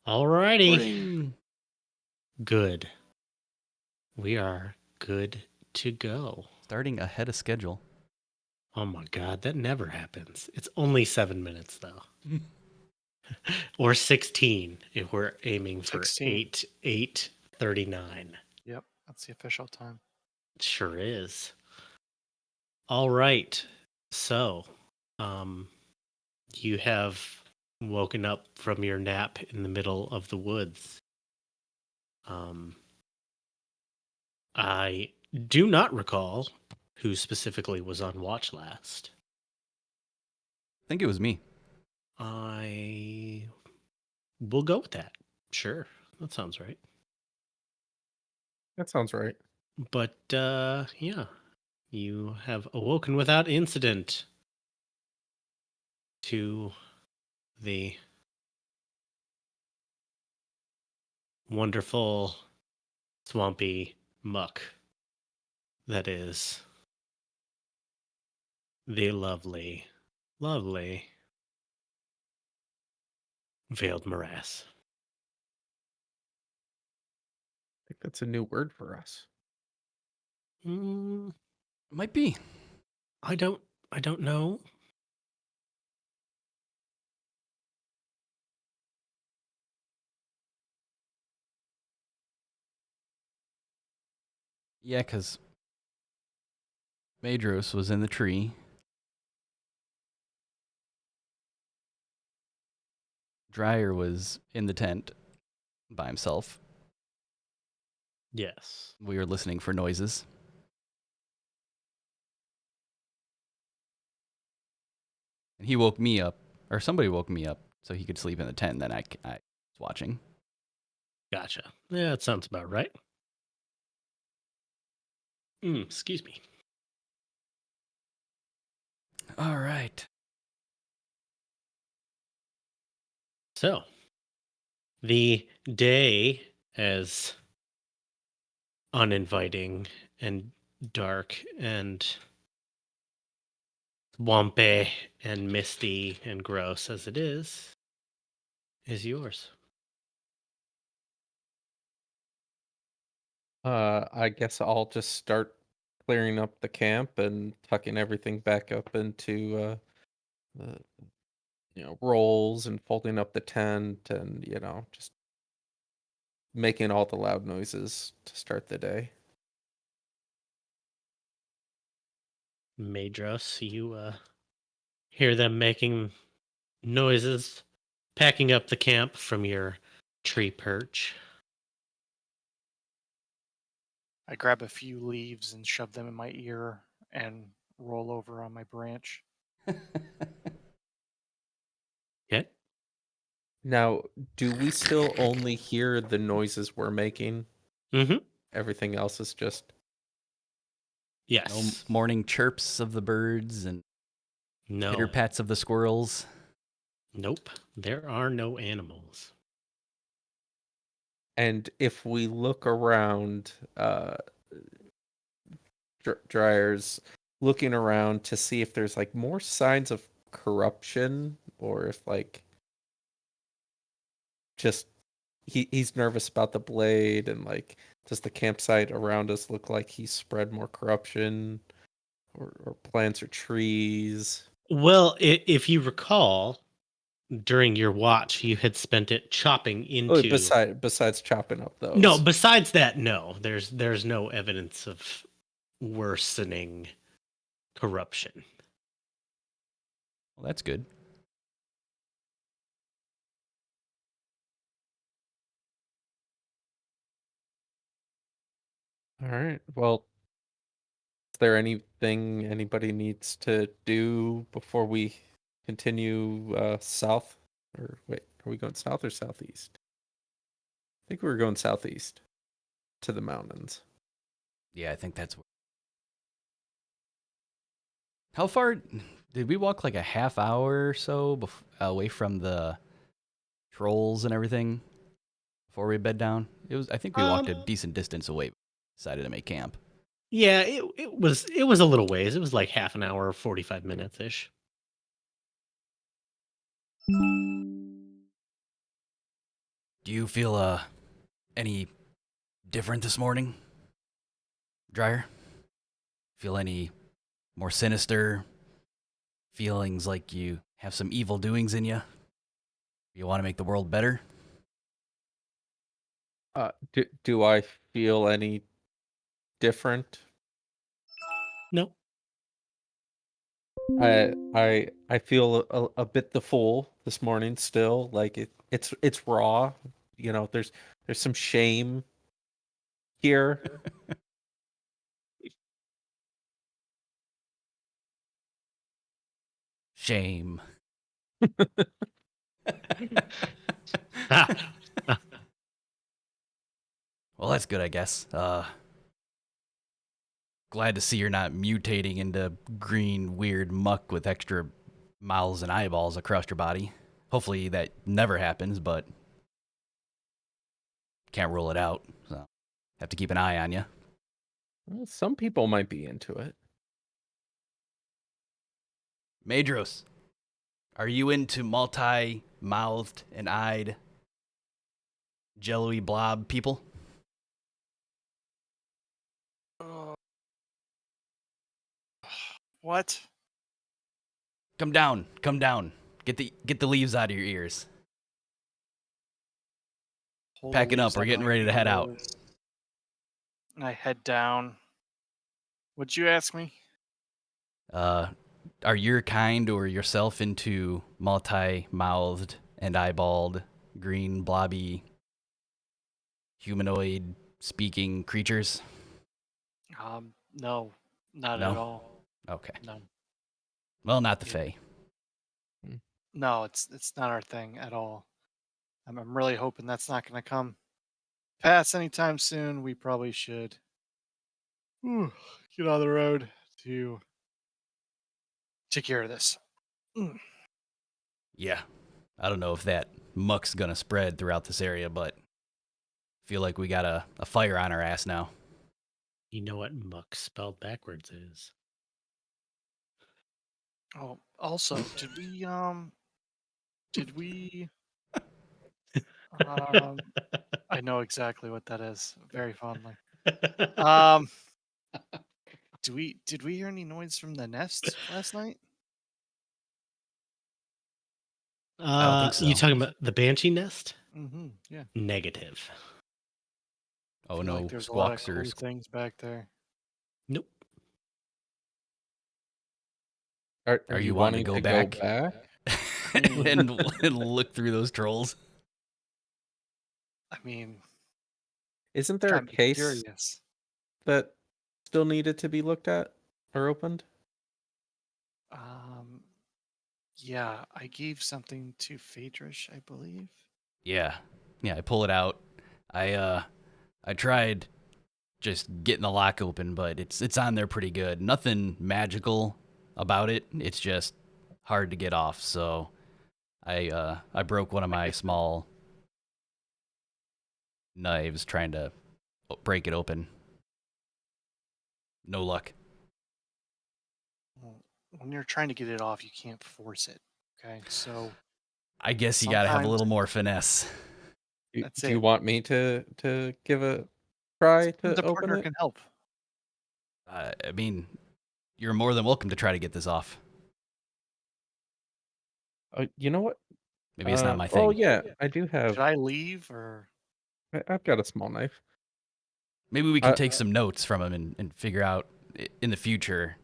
Alrighty. Recording. Good. We are good to go. Starting ahead of schedule. Oh my god, that never happens. It's only 7 minutes though. Or 16 if we're aiming for 16. 8:39. Yep, that's the official time. Sure is. All right. So, um you have woken up from your nap in the middle of the woods. Um I do not recall who specifically was on watch last. I think it was me. I will go with that. Sure. That sounds right. That sounds right. But yeah, you have awoken without incident to the wonderful swampy muck that is the lovely, lovely Veiled Morass. I think that's a new word for us. Mm, Might be. I don't know. Yeah, because Madros was in the tree. Dryer was in the tent by himself. Yes. We were listening for noises. And he woke me up, or somebody woke me up so he could sleep in the tent, and then I was watching. Gotcha. Yeah, that sounds about right. Excuse me. All right. So, the day as uninviting and dark and swampy and misty and gross as it is yours. I guess I'll just start clearing up the camp and tucking everything back up into the rolls and folding up the tent and just making all the loud noises to start the day. Madros, you hear them making noises, packing up the camp from your tree perch. I grab a few leaves and shove them in my ear and roll over on my branch. Okay. Now, do we still only hear the noises we're making? Mm-hmm. Everything else is just No Yes. morning chirps of the birds and No. pitter pats of the squirrels. Nope. There are no animals. and if we look around Dryer's looking around to see if there's like more signs of corruption or if like just he's nervous about the blade and like does the campsite around us look like he's spread more corruption or plants or trees. Well, if you recall, during your watch, you had spent it chopping Oh, into. besides chopping up No, those. besides that, no. There's no evidence of worsening corruption. Well, that's good. All right. Well, is there anything anybody needs to do before we continue south? Or wait, are we going south or southeast? I think we were going southeast to the mountains. Yeah, I think that's. How far did we walk? Like a half hour or so away from the trolls and everything before we bed down. It was. I think we walked a decent distance away. Decided to make camp. Yeah, it was a little ways. It was like half an hour, 45 minutes ish. Do you feel any different this morning, Dryer? Feel any more sinister? Feelings like you have some evil doings in you? You want to make the world better? Do I feel any different? No. I feel a bit the fool this morning still. Like it's raw. You know, there's some shame here. Shame. Well, that's good, I guess. Glad to see you're not mutating into green, weird muck with extra mouths and eyeballs across your body. Hopefully that never happens, but can't rule it out. So have to keep an eye on you. Well, some people might be into it. Madros, are you into multi-mouthed and eyed, jello-y blob people? What? Come down, come down. Get the leaves out of your ears. Hold Packing the up, leaves we're out getting my ready to head out. fingers. And I head down. What'd you ask me? Are your kind or yourself into multi-mouthed and eyeballed, green, blobby, humanoid speaking creatures? No, not No? at all. Okay. No, Well, not the Yeah. Fae. no, it's not our thing at all. I'm really hoping that's not going to come pass anytime soon. We probably should get on the road to take care of this. Mm. Yeah. I don't know if that muck's gonna spread throughout this area, but feel like we got a fire on our ass now. You know what muck spelled backwards is. Oh, also, did we I know exactly what that is very fondly. Um, did we hear any noise from the nest last night? I don't think You so. talking about the banshee nest? Mm-hmm. Yeah. Negative. Oh Feel like no, there's a lot of squawks or cool things back there. Nope. Are you wanting wanting to go to back? go back? and look through those trolls. I mean, Isn't there a got me case curious. that still needed to be looked at or opened? Um, yeah, I gave something to Phaedrish, I believe. Yeah. Yeah, I pull it out. I tried just getting the lock open, but it's on there pretty good. Nothing magical about it. It's just hard to get off. So I broke one of my small knives trying to break it open. No luck. Well, when you're trying to get it off, you can't force it. Okay, so I guess you got to have a sometimes little more finesse. that's Do you it. want me to give a try to The open partner it? can help. I mean, you're more than welcome to try to get this off. You know what? Maybe it's not my thing. Oh yeah, I do have. Should I leave or? I've got a small knife. Maybe we can Uh, take some notes from him and figure out in the future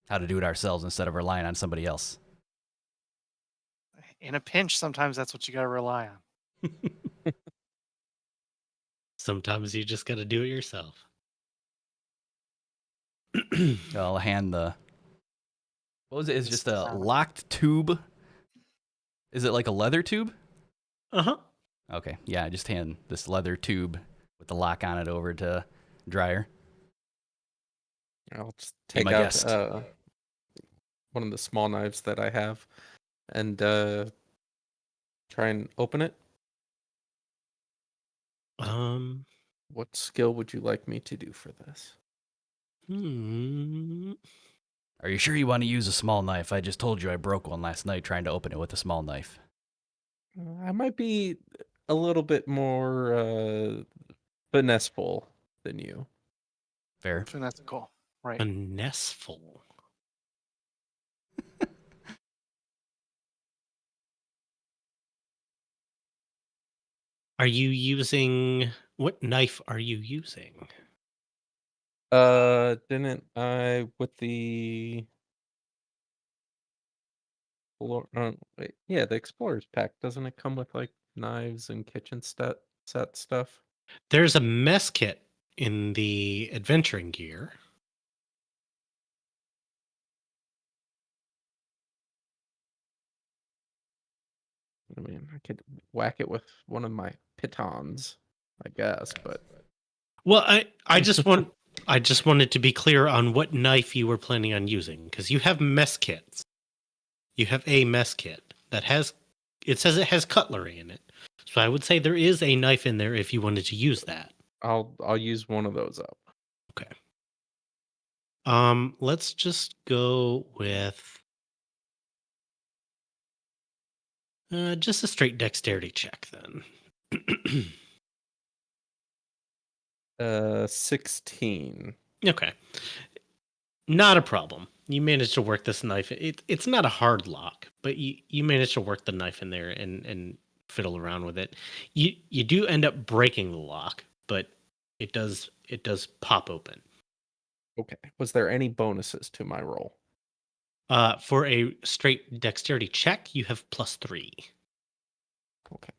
how to do it ourselves instead of relying on somebody else. In a pinch, sometimes that's what you got to rely on. Sometimes you just got to do it yourself. I'll hand the. What was it? It's This just a is, locked tube. Is it like a leather tube? Uh-huh. Okay, yeah, just hand this leather tube with the lock on it over to Dryer. I'll just Be take my out guest. one of the small knives that I have and try and open it. What skill would you like me to do for this? Are you sure you want to use a small knife? I just told you I broke one last night trying to open it with a small knife. I might be a little bit more finesseful than you. Fair. Finessical. Right. A nestful. Are you using what knife are you using? Didn't I with the wait, yeah, the Explorer's Pack, doesn't it come with like knives and kitchen set stuff? There's a mess kit in the adventuring gear. I mean, I could whack it with one of my pitons, I guess, but Well, I just wanted to be clear on what knife you were planning on using, because you have mess kits. You have a mess kit that has it says it has cutlery in it. So I would say there is a knife in there if you wanted to use that. I'll use one of those up. Okay. Let's just go with just a straight dexterity check then. 16. Okay. Not a problem. You managed to work this knife. It's not a hard lock, but you managed to work the knife in there and fiddle around with it. You do end up breaking the lock, but it does pop open. Okay. Was there any bonuses to my roll? For a straight dexterity check, you have +3. Okay.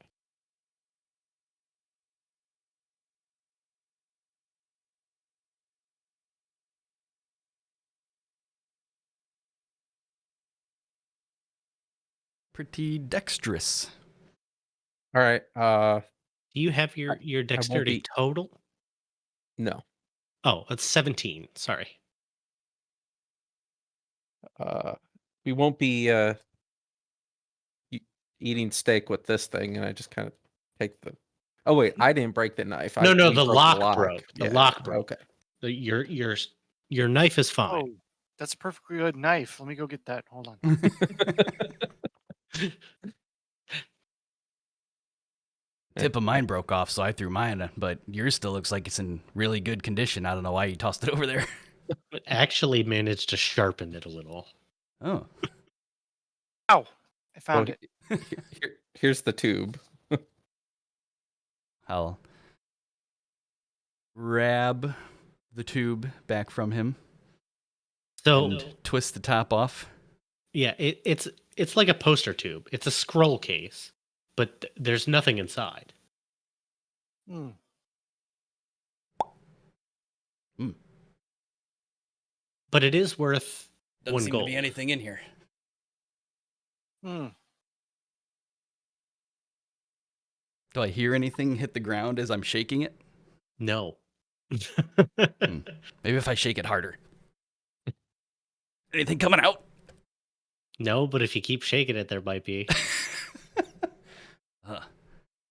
Pretty dexterous. All right. Do you have your dexterity be- total? No. Oh, that's 17. Sorry. We won't be eating steak with this thing, and I just kind of take the. Oh wait, I didn't break the knife. No, we the broke lock broke. The Yeah, lock broke. Okay. Your knife is fine. Oh, that's a perfectly good knife. Let me go get that. Hold on. Tip of mine broke off, so I threw mine, but yours still looks like it's in really good condition. I don't know why you tossed it over there. But actually managed to sharpen it a little. Oh. Ow! I found it. Here's the tube. I'll grab the tube back from him So and twist the top off. yeah, it's like a poster tube. It's a scroll case, but there's nothing inside. Hmm. But it is worth Doesn't one seem gold. to be anything in here. Hmm. Do I hear anything hit the ground as I'm shaking it? No. Maybe if I shake it harder. Anything coming out? No, but if you keep shaking it, there might be.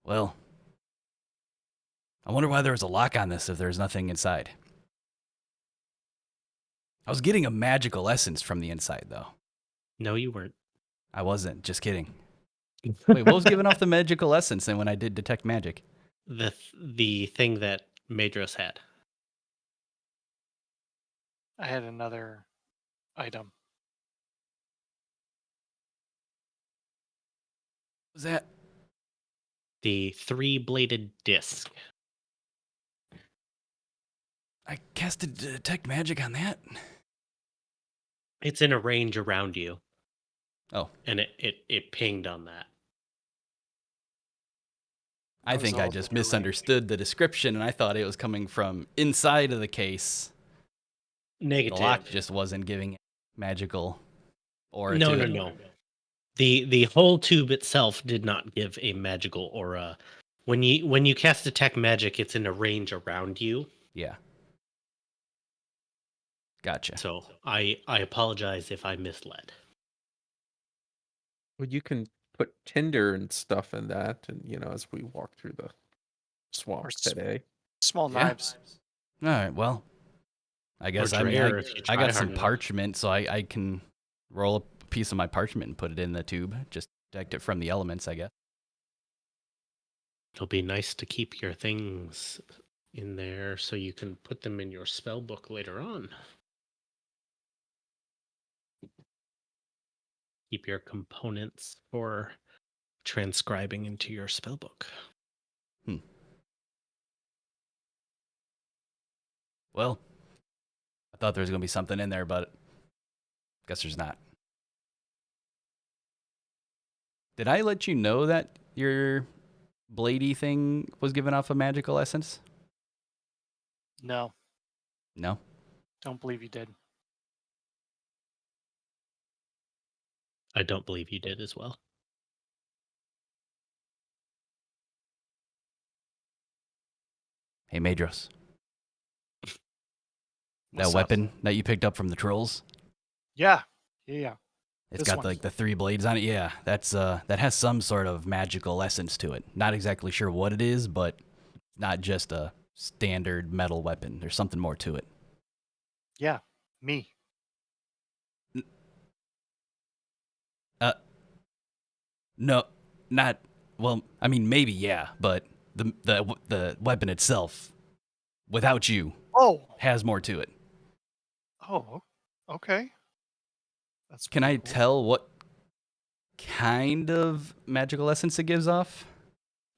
Well, I wonder why there was a lock on this if there's nothing inside. I was getting a magical essence from the inside, though. No, you weren't. I wasn't. Just kidding. Wait, what was giving off the magical essence then when I did detect magic? The thing that Madros had. I had another item. What was that? The 3-bladed disc. I casted detect magic on that. It's in a range around you. Oh. And it pinged on that. I That was think I all just your range. misunderstood the description and I thought it was coming from inside of the case. Negative. The lock just wasn't giving magical aura No, to no, it. no. The whole tube itself did not give a magical aura. When you cast detect magic, it's in a range around you. Yeah. Gotcha. So I apologize if I misled. Well, you can put tinder and stuff in that, and as we walk through the swamp Or today. Small Yeah. knives. All right, well, I guess I Dreyer, if you I try got hard some enough. parchment, so I can roll a piece of my parchment and put it in the tube. Just detect it from the elements, I guess. It'll be nice to keep your things in there so you can put them in your spell book later on. Keep your components for transcribing into your spell book. Well, I thought there was going to be something in there, but guess there's not. Did I let you know that your bladey thing was giving off a magical essence? No, No? don't believe you did. I don't believe you did as well. Hey, Madros. That What's up? weapon that you picked up from the trolls? Yeah. Yeah. It's This got one. like the 3 blades on it. Yeah, that's that has some sort of magical essence to it. Not exactly sure what it is, but not just a standard metal weapon. There's something more to it. Yeah. Me. No, not well. I mean, maybe yeah, but the weapon itself, without you, Oh. has more to it. Oh. Okay. That's Can pretty I cool. tell what kind of magical essence it gives off?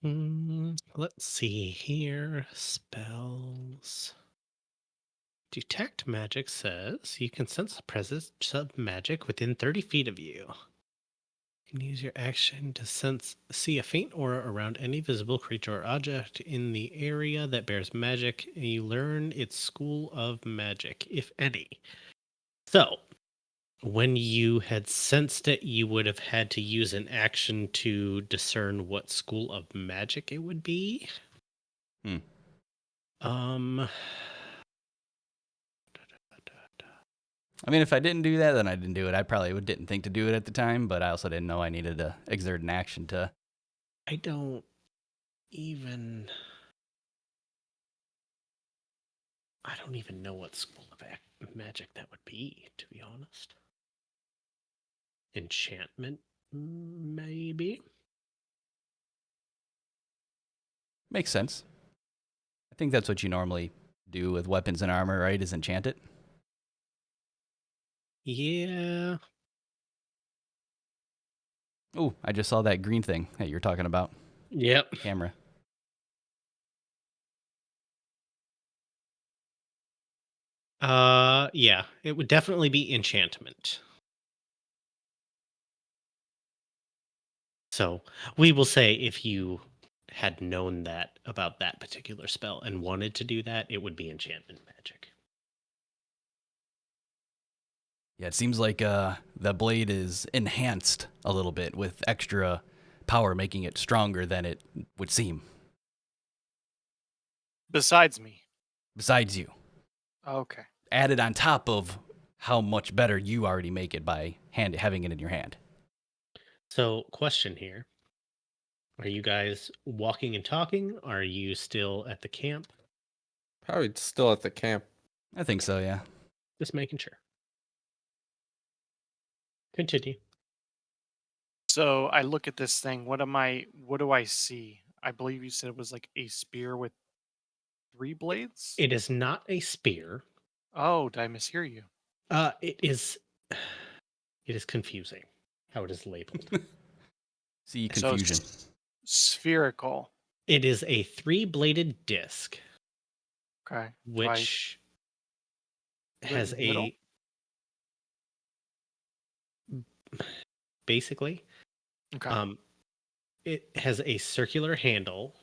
Let's see here. Spells. Detect magic says you can sense the presence of magic within 30 feet of you. You can use your action to see a faint aura around any visible creature or object in the area that bears magic, and you learn its school of magic, if any. So, when you had sensed it, you would have had to use an action to discern what school of magic it would be. Hmm. Um. I mean, if I didn't do that, then I didn't do it. I probably didn't think to do it at the time, but I also didn't know I needed to exert an action to. I don't even. I don't even know what school of magic that would be, to be honest. Enchantment, maybe. Makes sense. I think that's what you normally do with weapons and armor, right? Is enchant it. Yeah. Oh, I just saw that green thing that you're talking about. Yep. Camera. Yeah. It would definitely be enchantment. So we will say if you had known that about that particular spell and wanted to do that, it would be enchantment magic. Yeah, it seems like the blade is enhanced a little bit with extra power, making it stronger than it would seem. Besides me. Besides you, Okay. added on top of how much better you already make it by having it in your hand. So, question here. Are you guys walking and talking? Are you still at the camp? Probably still at the camp. I think so, yeah. Just making sure. Continue. So I look at this thing. What do I see? I believe you said it was like a spear with 3 blades? It is not a spear. Oh, did I mishear you? It is. It is confusing how it is labeled. See, So confusion. it's spherical. It is a 3-bladed disc, Okay. which put it has in the middle? basically Okay. it has a circular handle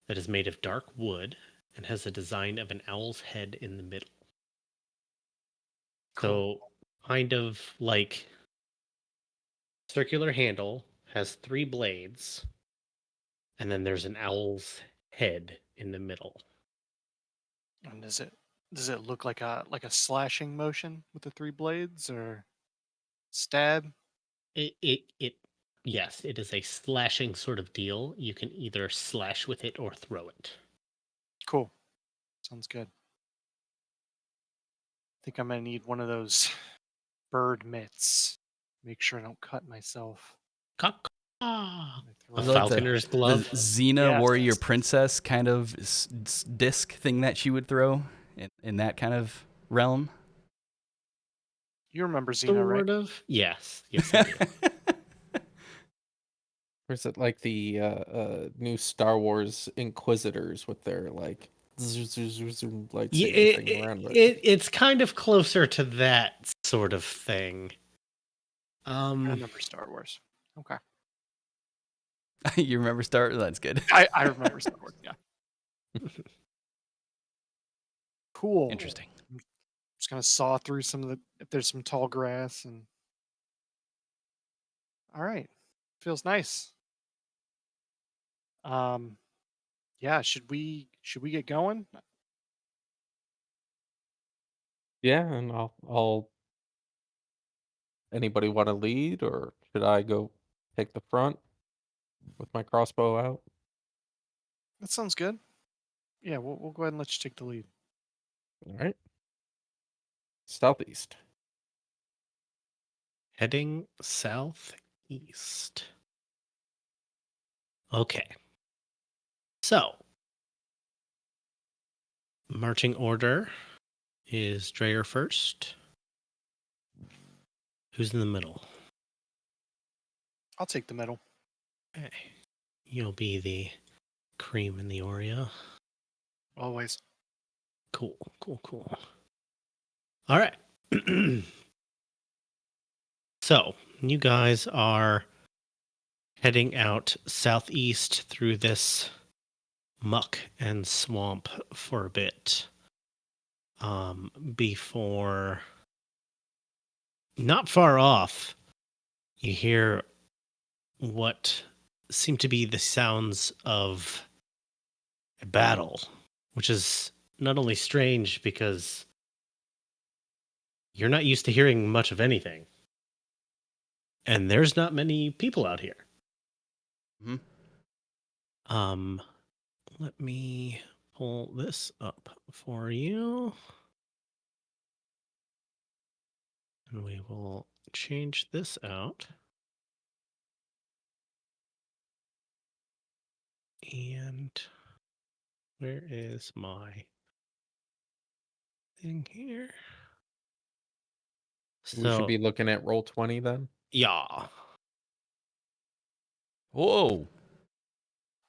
that is made of dark wood and has a design of an owl's head in the middle. Cool. So kind of like circular handle has 3 blades, and then there's an owl's head in the middle. And does it look like a slashing motion with the 3 blades or stab? It yes, it is a slashing sort of deal. You can either slash with it or throw it. Cool. Sounds good. I think I'm gonna need one of those bird mitts. Make sure I don't cut myself. Caw-caw. A Was it like falconer's the glove. Xena Yes. warrior princess kind of disc thing that she would throw in that kind of realm. You remember Xena, right? Sort of. Yes. Yes, I do. Or is it like the new Star Wars Inquisitors with their like lightsaber Yeah, thing around it? it's kind of closer to that sort of thing. I remember Star Wars. Okay. You remember Star? That's good. I remember Star Wars. Yeah. Cool. Interesting. Just gonna saw through some of the if there's some tall grass and. All right. Feels nice. Um. Yeah. Should we get going? Yeah, and I'll. Anybody want to lead, or should I go take the front with my crossbow out? That sounds good. Yeah. We'll go ahead and let you take the lead. All right. Southeast. Heading southeast. Okay. So, marching order is Dreyer first. Who's in the middle? I'll take the middle. Okay. You'll be the cream in the Oreo. Always. Cool, cool, cool. All right. So, you guys are heading out southeast through this muck and swamp for a bit. Before not far off, you hear what seem to be the sounds of a battle, which is not only strange because you're not used to hearing much of anything. And there's not many people out here. Mhm. Let me pull this up for you. And we will change this out. And where is my thing here? We should be looking at roll 20 then. yeah. Whoa.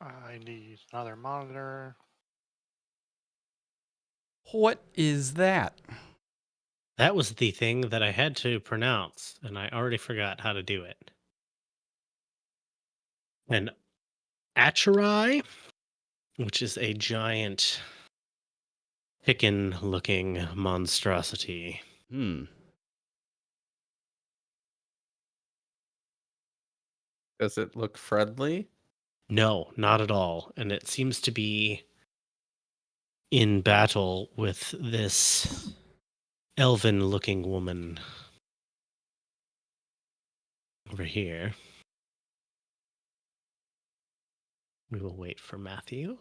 I need another monitor. What is that? That was the thing that I had to pronounce, and I already forgot how to do it. An Acherai, which is a giant chicken-looking monstrosity. Does it look friendly? No, not at all. And it seems to be in battle with this elven-looking woman over here. We will wait for Matthew.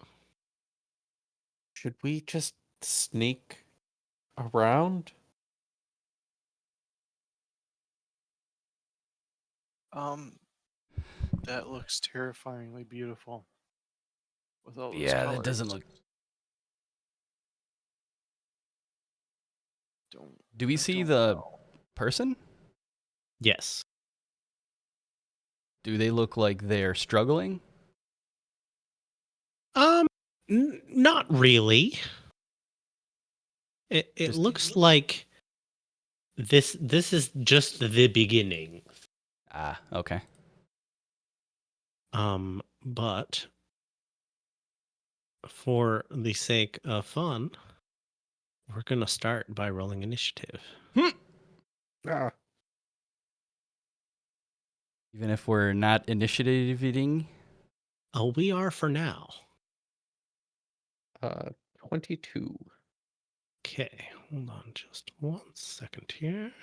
Should we just sneak around? That looks terrifyingly beautiful. With all those Yeah, colors. that doesn't look. Do we I see don't the know. person? Yes. Do they look like they're struggling? Not really. It Just- looks like this is just the beginning. Ah, okay. But for the sake of fun, we're gonna start by rolling initiative. Ah, Even if we're not initiating? Oh, we are for now. 22. Okay, hold on just 1 second here.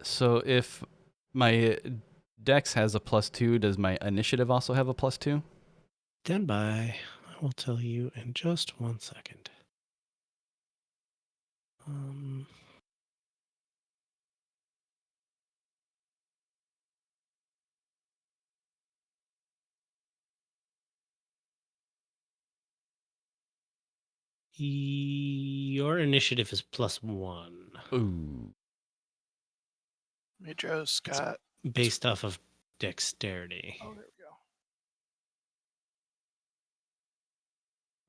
So if my dex has a +2, does my initiative also have a +2? Stand by. I will tell you in just 1 second. Your initiative is +1, Ooh. Medros got. based off of dexterity. Oh, there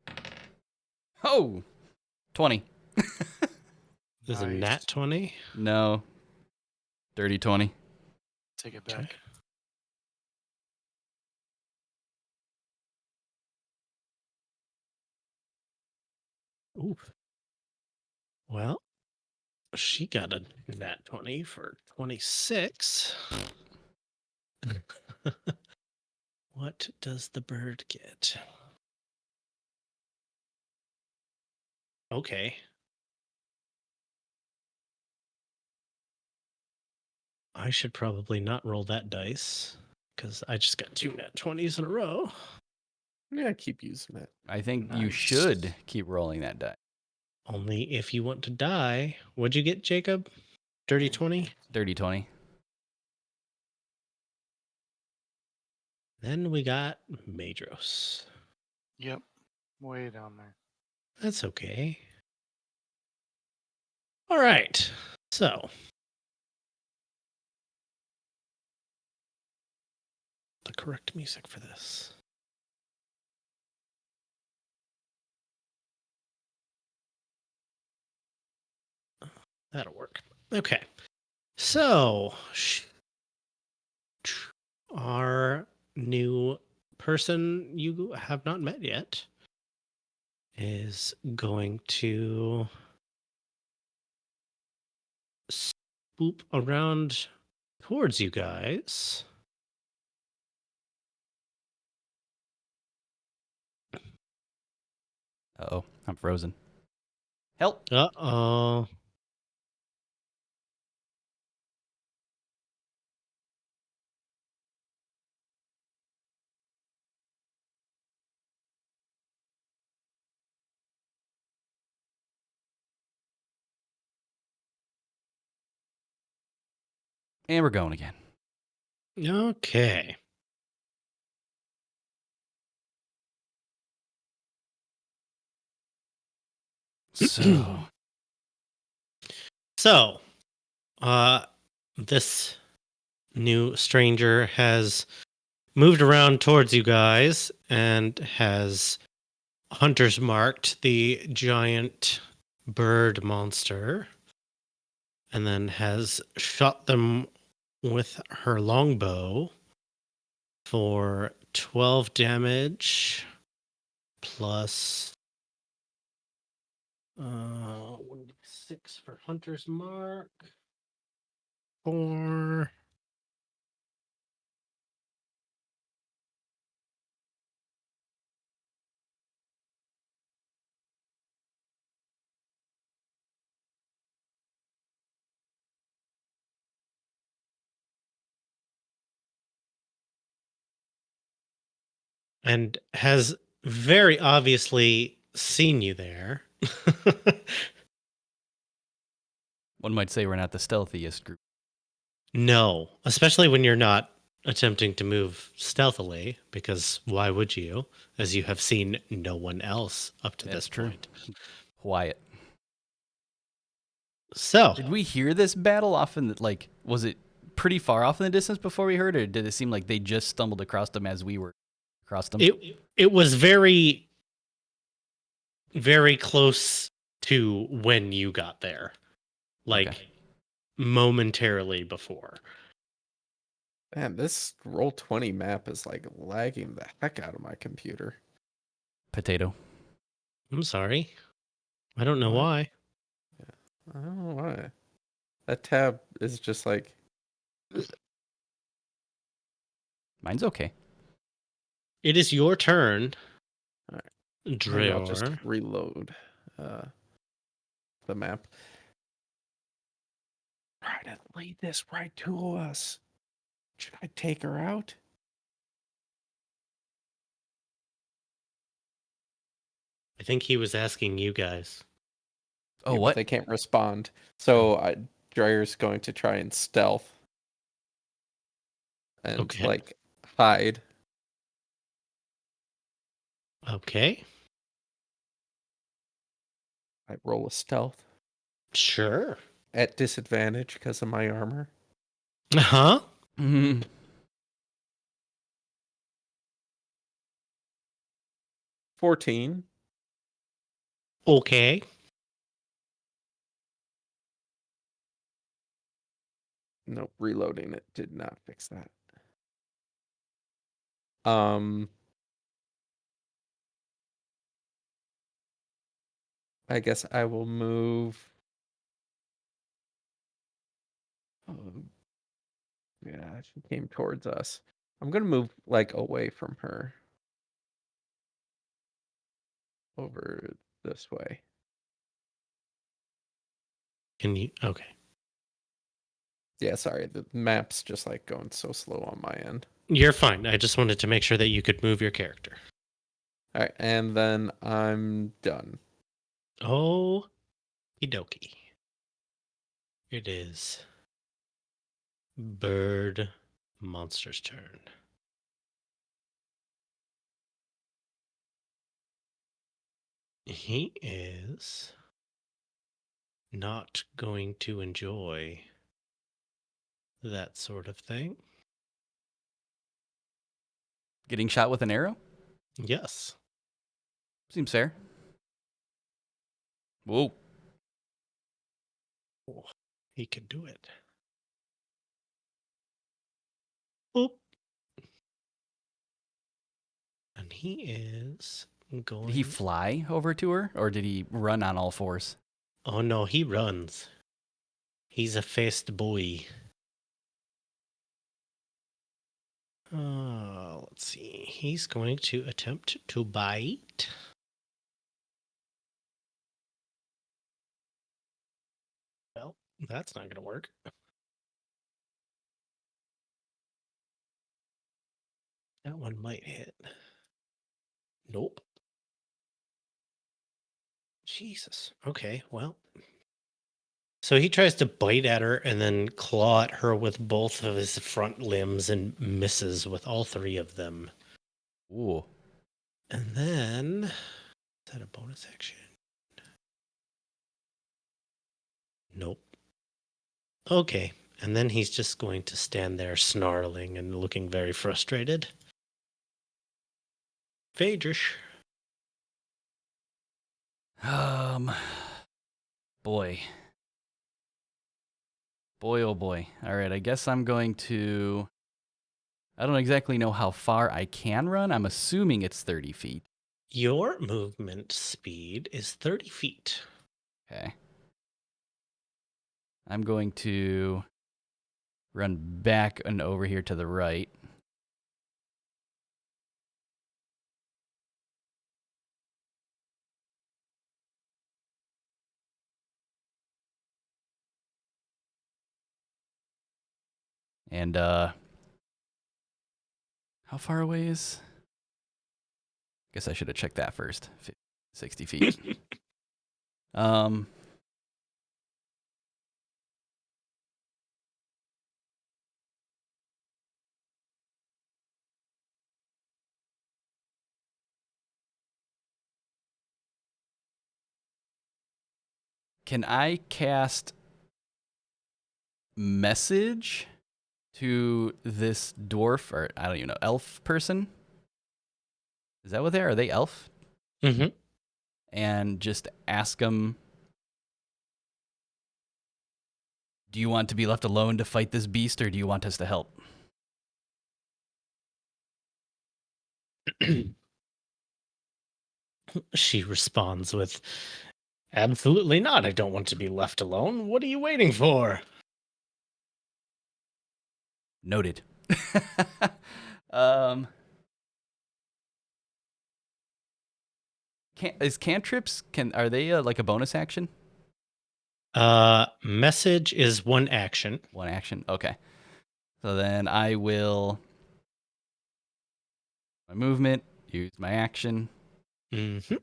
we go. Oh, 20. This is a Nice. nat 20. No. Dirty 20. Take it Okay. back. Ooh. Well, she got a nat 20 for 26. What does the bird get? Okay. I should probably not roll that dice because I just got 2 nat 20s in a row. Yeah, keep using it. I think you Nice. should keep rolling that die. Only if you want to die. What'd you get, Jacob? Dirty 20? Dirty 20. Then we got Madros. Yep. Way down there. That's okay. All right. So, the correct music for this. That'll work. Okay. So, our new person you have not met yet is going to swoop around towards you guys. Uh-oh, I'm frozen. Help! Uh-oh. And we're going again. Okay. So, So, this new stranger has moved around towards you guys and has hunter's marked the giant bird monster and then has shot them with her longbow for 12 damage plus 1d6 for hunter's mark. 4. And has very obviously seen you there. one might say we're not the stealthiest group. No, especially when you're not attempting to move stealthily, because why would you, as you have seen no one else up to That's this true. point. Quiet. So, Did we hear this battle off in the, like, was it pretty far off in the distance before we heard it, or did it seem like they just stumbled across them as we were across them? it was very, very close to when you got there, like Okay. momentarily before. Man, this Roll20 map is like lagging the heck out of my computer. Potato. I'm sorry. I don't know What? why. I don't know why. That tab is just like Mine's okay. It is your turn, Alright. maybe I'll just Dreor. reload the map. Try to lead this right to us. Should I take her out? I think he was asking you guys. Oh, Yeah, but what? they can't respond. So Dryer's going to try and stealth and Okay. like hide. Okay. I roll a stealth Sure. at disadvantage because of my armor. Huh? Mhm. 14. Okay. Nope, reloading it did not fix that. I guess I will move. Oh, yeah, she came towards us. I'm gonna move like away from her. Over this way. Can you? Okay. Yeah, sorry, the map's just like going so slow on my end. You're fine. I just wanted to make sure that you could move your character. All right, and then I'm done. Oh, dokie. It is Bird Monster's turn. He is not going to enjoy that sort of thing. Getting shot with an arrow? Yes. Seems fair. Whoa. Oh, he could do it. Oop. And he is going. Did he fly over to her, or did he run on all fours? Oh no, he runs. He's a fast boy. Let's see. He's going to attempt to bite. Well, that's not going to work. That one might hit. Nope. Jesus. Okay, well. So he tries to bite at her and then claw at her with both of his front limbs and misses with all three of them. Ooh. And then, is that a bonus action? Nope. Okay. And then he's just going to stand there snarling and looking very frustrated. Phaedrish. Boy. Boy, oh boy. All right, I guess I'm going to... I don't exactly know how far I can run. I'm assuming it's 30 feet. Your movement speed is 30 feet. Okay. I'm going to run back and over here to the right. And how far away is... Guess I should have checked that first. 60 feet. Can I cast message to this dwarf, or I don't even know, elf person? Is that what they are? Are they elf? Mm-hmm. And just ask them, do you want to be left alone to fight this beast, or do you want us to help? She responds with, absolutely not. I don't want to be left alone. What are you waiting for? Noted. Is cantrips, are they like a bonus action? Message is one action. One action. Okay. So then I will my movement, use my action. Mm-hmm.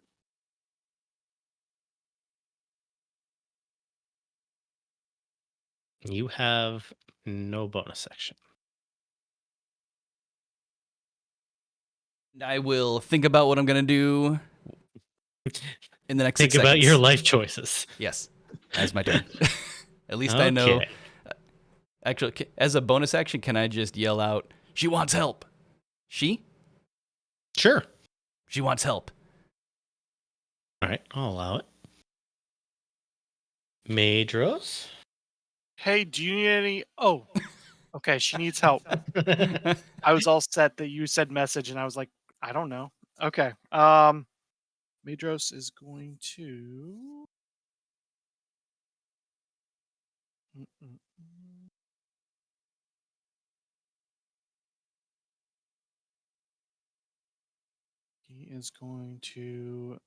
You have no bonus action. I will think about what I'm gonna do. in the next Think 6 about seconds. your life choices. Yes, that's my turn. At least I know. Okay. Actually, as a bonus action, can I just yell out, "She wants help"? She Sure. wants help. All right, I'll allow it. Madros. Hey, do you need any? Oh, okay. She needs help. I was all set that you said message, and I was like, I don't know. Okay. Madros is going to. Mm-mm-mm. He is going to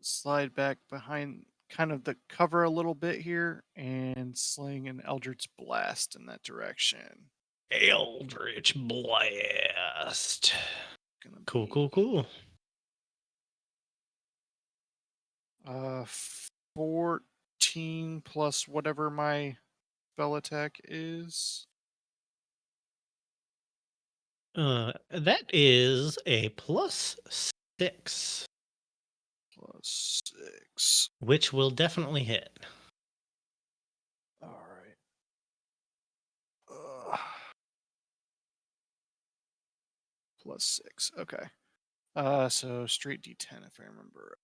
slide back behind kind of the cover a little bit here and sling an Eldritch Blast in that direction. Eldritch Blast. Gonna Cool, be, cool, cool. 14 plus whatever my spell attack is. That is a +6, Plus 6. which will definitely hit. All right. +6. Okay. So straight D10 if I remember.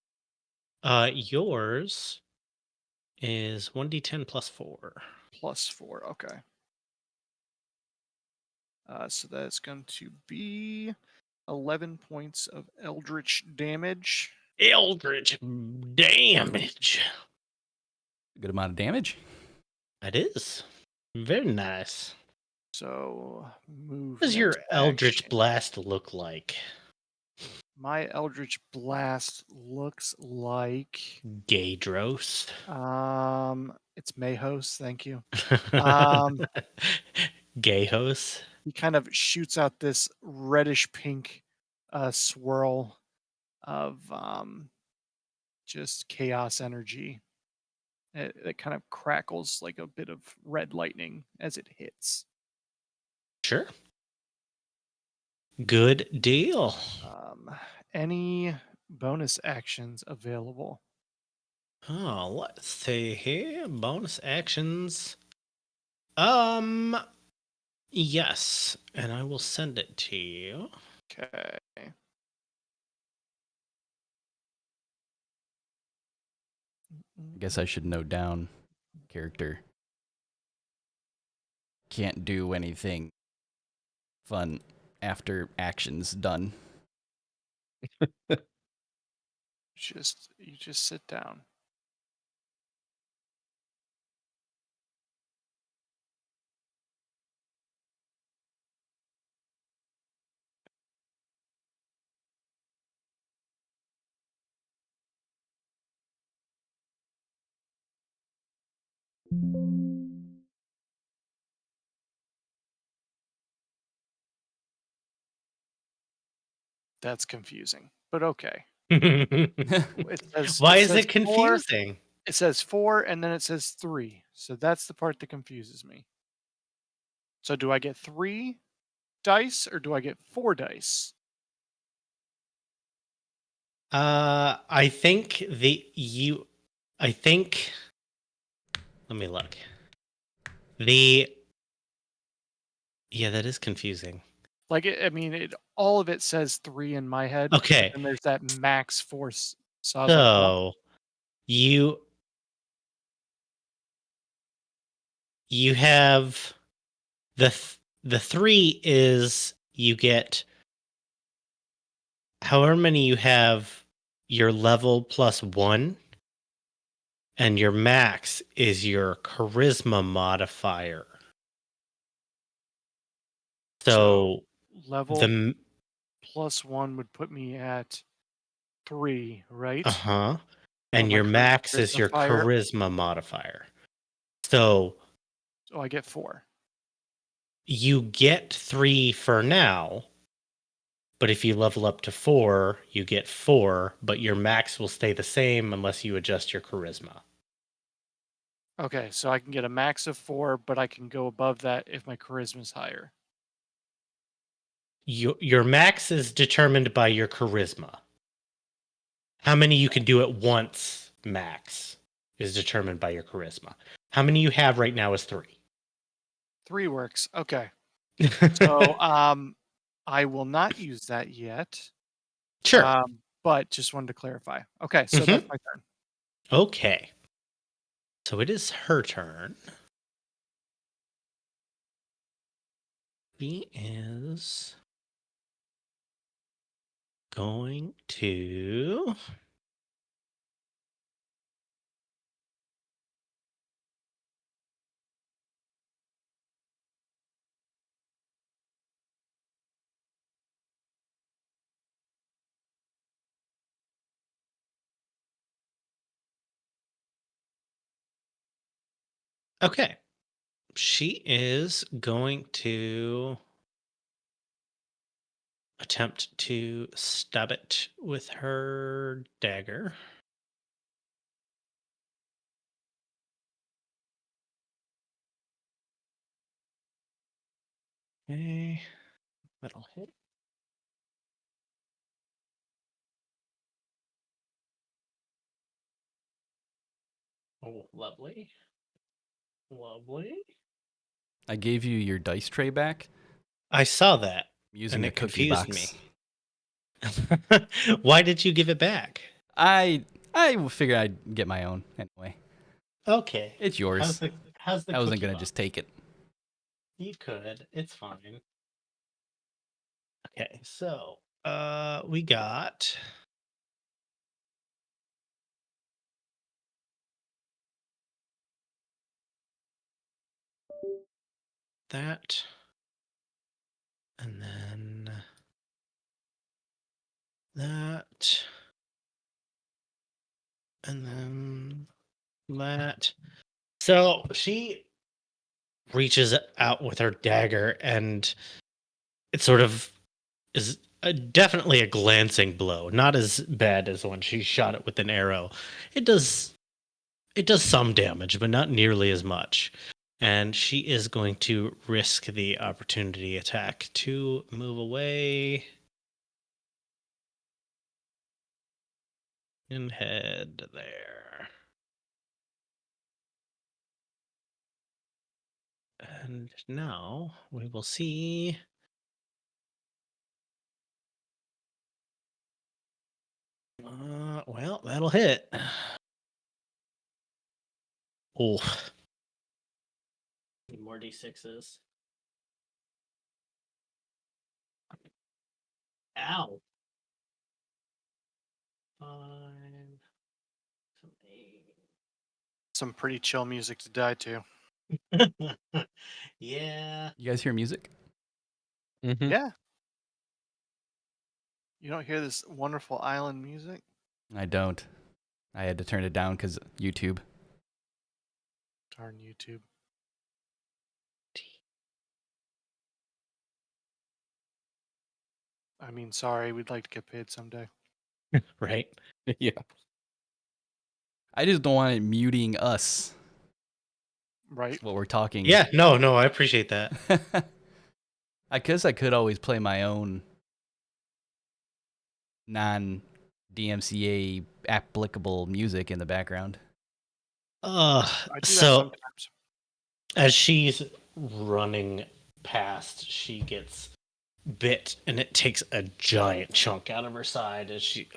Yours is 1d10 +4. +4. Okay. So that's going to be 11 points of Eldritch damage. Eldritch damage. Good amount of damage. That is very nice. So move. What does your Eldritch Blast look like? My Eldritch Blast looks like Gaydros. it's Mayhos, thank you. Gayhos. He kind of shoots out this reddish pink swirl of just chaos energy. It kind of crackles like a bit of red lightning as it hits. Sure. Good deal. Any bonus actions available? Oh, let's see here. Bonus actions. Yes, and I will send it to you. Okay. I guess I should note down character can't do anything fun after action's done. You just sit down. That's confusing, but okay. It says, Why it is says it 4, confusing? it says 4, and then it says 3. So that's the part that confuses me. So do I get 3 dice or do I get 4 dice? I think I think let me look. Yeah, that is confusing. Like I mean, all of it says 3 in my head. Okay. And there's that max force. So I was like, So you have the 3 is you get however many you have your level +1, and your max is your charisma modifier. So level the +1 would put me at 3, right? and my your max is charisma your fire- charisma modifier. So So I get 4. you get 3 for now, but if you level up to 4, you get 4, but your max will stay the same unless you adjust your charisma. Okay, so I can get a max of 4, but I can go above that if my charisma is higher. Your max is determined by your charisma. How many you can do at once max is determined by your charisma. How many you have right now is 3. 3 works. Okay. So, I will not use that yet. Sure. But just wanted to clarify. Okay, so Mhm. that's my turn. Okay. So it is her turn. She is going to Okay. She is going to attempt to stab it with her dagger. Okay. That'll hit. Oh, lovely. Lovely. I gave you your dice tray back. I saw that, I'm using and a it cookie confused box. me. Why did you give it back? I figured I'd get my own anyway. Okay. It's yours. How's the I wasn't cookie gonna box? just take it. You could. It's fine. Okay, so we got that, and then that, and then that. So she reaches out with her dagger, and it sort of is definitely a glancing blow. Not as bad as when she shot it with an arrow. It does some damage, but not nearly as much. And she is going to risk the opportunity attack to move away and head there. And now we will see. Well, that'll hit. Oh, need more d6s. Ow. 5, 8. Some pretty chill music to die to. Yeah. You guys hear music? Mm-hmm. Yeah. You don't hear this wonderful island music? I don't. I had to turn it down because YouTube. Darn YouTube. I mean, sorry, we'd like to get paid someday. Right. Yeah. I just don't want it muting us. Right? What we're talking. Yeah. No. I appreciate that. I guess I could always play my own non DMCA applicable music in the background. I do that So sometimes. as she's running past, she gets bit, and it takes a giant chunk out of her side as she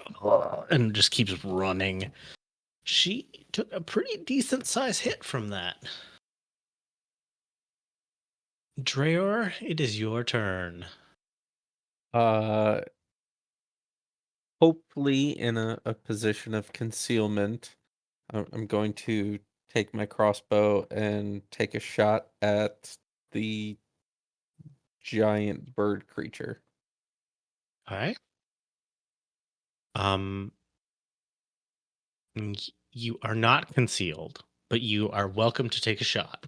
and just keeps running. She took a pretty decent size hit from that. Dreor, it is your turn. Uh, Hopefully in a position of concealment, I'm going to take my crossbow and take a shot at the giant bird creature. All right. Um, you are not concealed, but you are welcome to take a shot.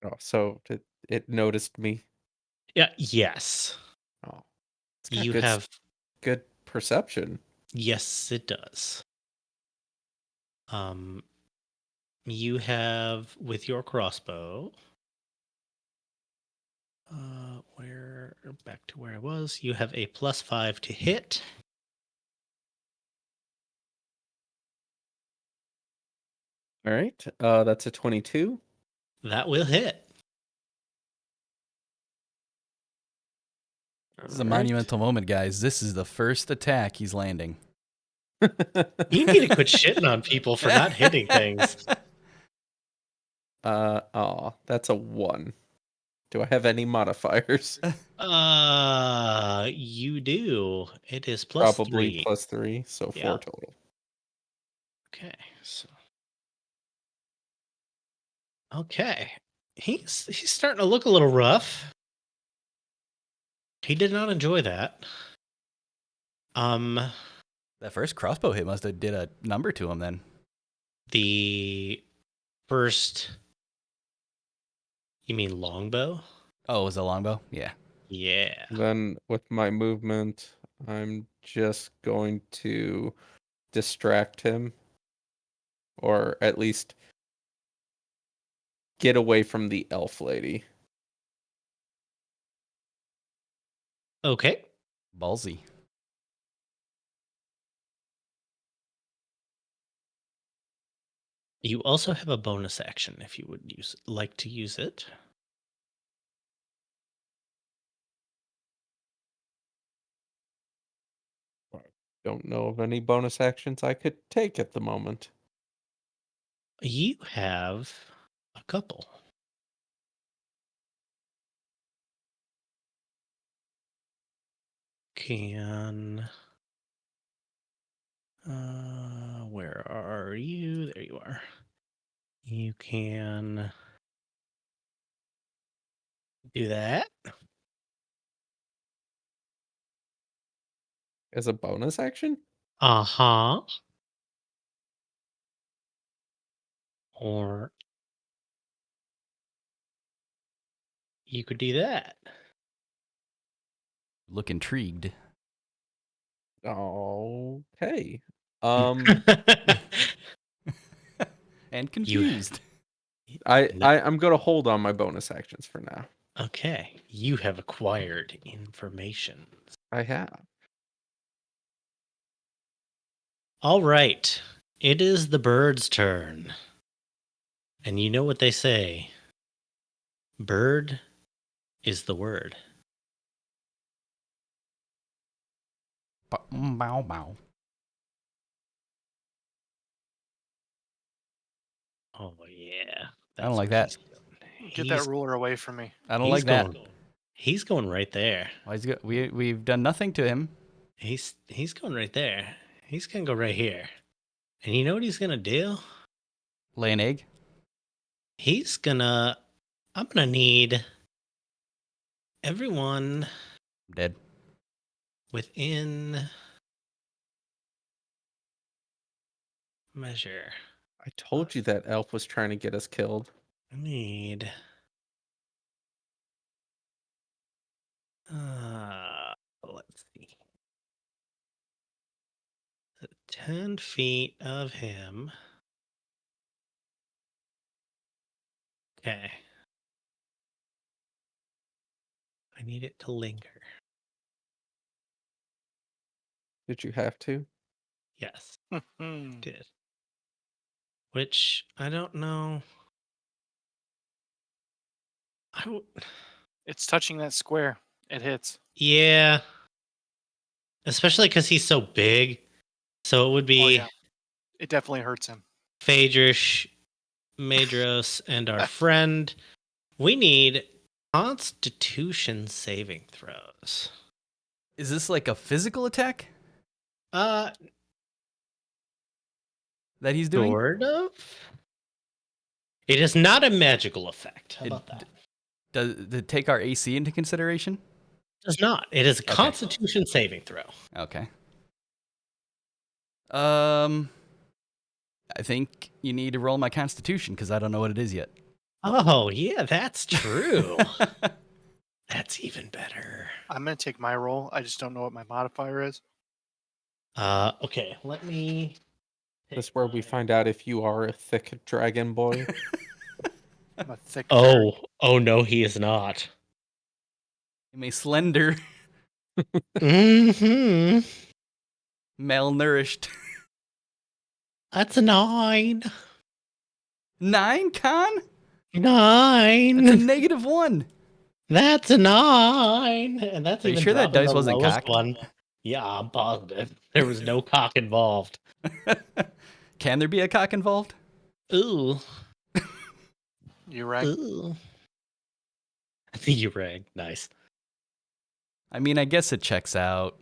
Oh, so it noticed me. Yeah. Yes. Oh, it's got You have. good perception. Yes, it does. Um, you have with your crossbow Where back to where I was. You have a +5 to hit. All right. That's a 22. That will hit. This is a All right. monumental moment, guys. This is the first attack he's landing. You need to quit shitting on people for not hitting things. That's a 1. Do I have any modifiers? You do. It is Probably +3. +3, so 4 Yeah. total. Okay. So. Okay. He's starting to look a little rough. He did not enjoy that. That first crossbow hit must have did a number to him then. The first. You mean longbow? Oh, it was a longbow? Yeah. Yeah. Then with my movement, I'm just going to distract him, or at least get away from the elf lady. Okay. Ballsy. You also have a bonus action if you would like to use it. Don't know of any bonus actions I could take at the moment. You have a couple. Where are you? There you are. You can do that. As a bonus action? Uh-huh. Or you could do that. Look intrigued. Okay. And confused. I'm gonna hold on my bonus actions for now. Okay. You have acquired information. I have. All right. It is the bird's turn. And you know what they say. Bird is the word. Bow, bow. Oh yeah. I don't That's like where that. he's going. Get that ruler away from me. I don't He's like that. going, He's going right there. Why is he we've done nothing to him. He's going right there. He's gonna go right here. And you know what he's gonna do? Lay an egg. I'm gonna need everyone I'm dead. within measure. I told you that elf was trying to get us killed. I need let's see. 10 feet of him. Okay. I need it to linger. Did you have to? Yes, Hmm. did. Which I don't know. It's touching that square. It hits. Yeah. Especially because he's so big. So it would be Oh, yeah. It definitely hurts him. Phaedrish, Madros, and our friend. We need Constitution saving throws. Is this like a physical attack Uh, that he's doing? sort of. It is not a magical effect. How It about that? Does it take our AC into consideration? It does not. It is a Okay. Constitution saving throw. Okay. I think you need to roll my constitution because I don't know what it is yet. Oh, yeah, that's true. That's even better. I'm going to take my roll. I just don't know what my modifier is. Okay, let me. This is where we find out if you are a thick dragon boy. I'm a thick fairy. Oh no, he is not. I'm a slender, Mm-hmm. malnourished. That's a 9. 9, Con? 9. That's a -1. That's a 9. And that's Are you even sure that dropping dice the wasn't lowest cocked? one. Yeah, I'm positive. There was no cock involved. Can there be a cock involved? Ooh. You right. Ooh. I think you rang. Nice. I mean, I guess it checks out.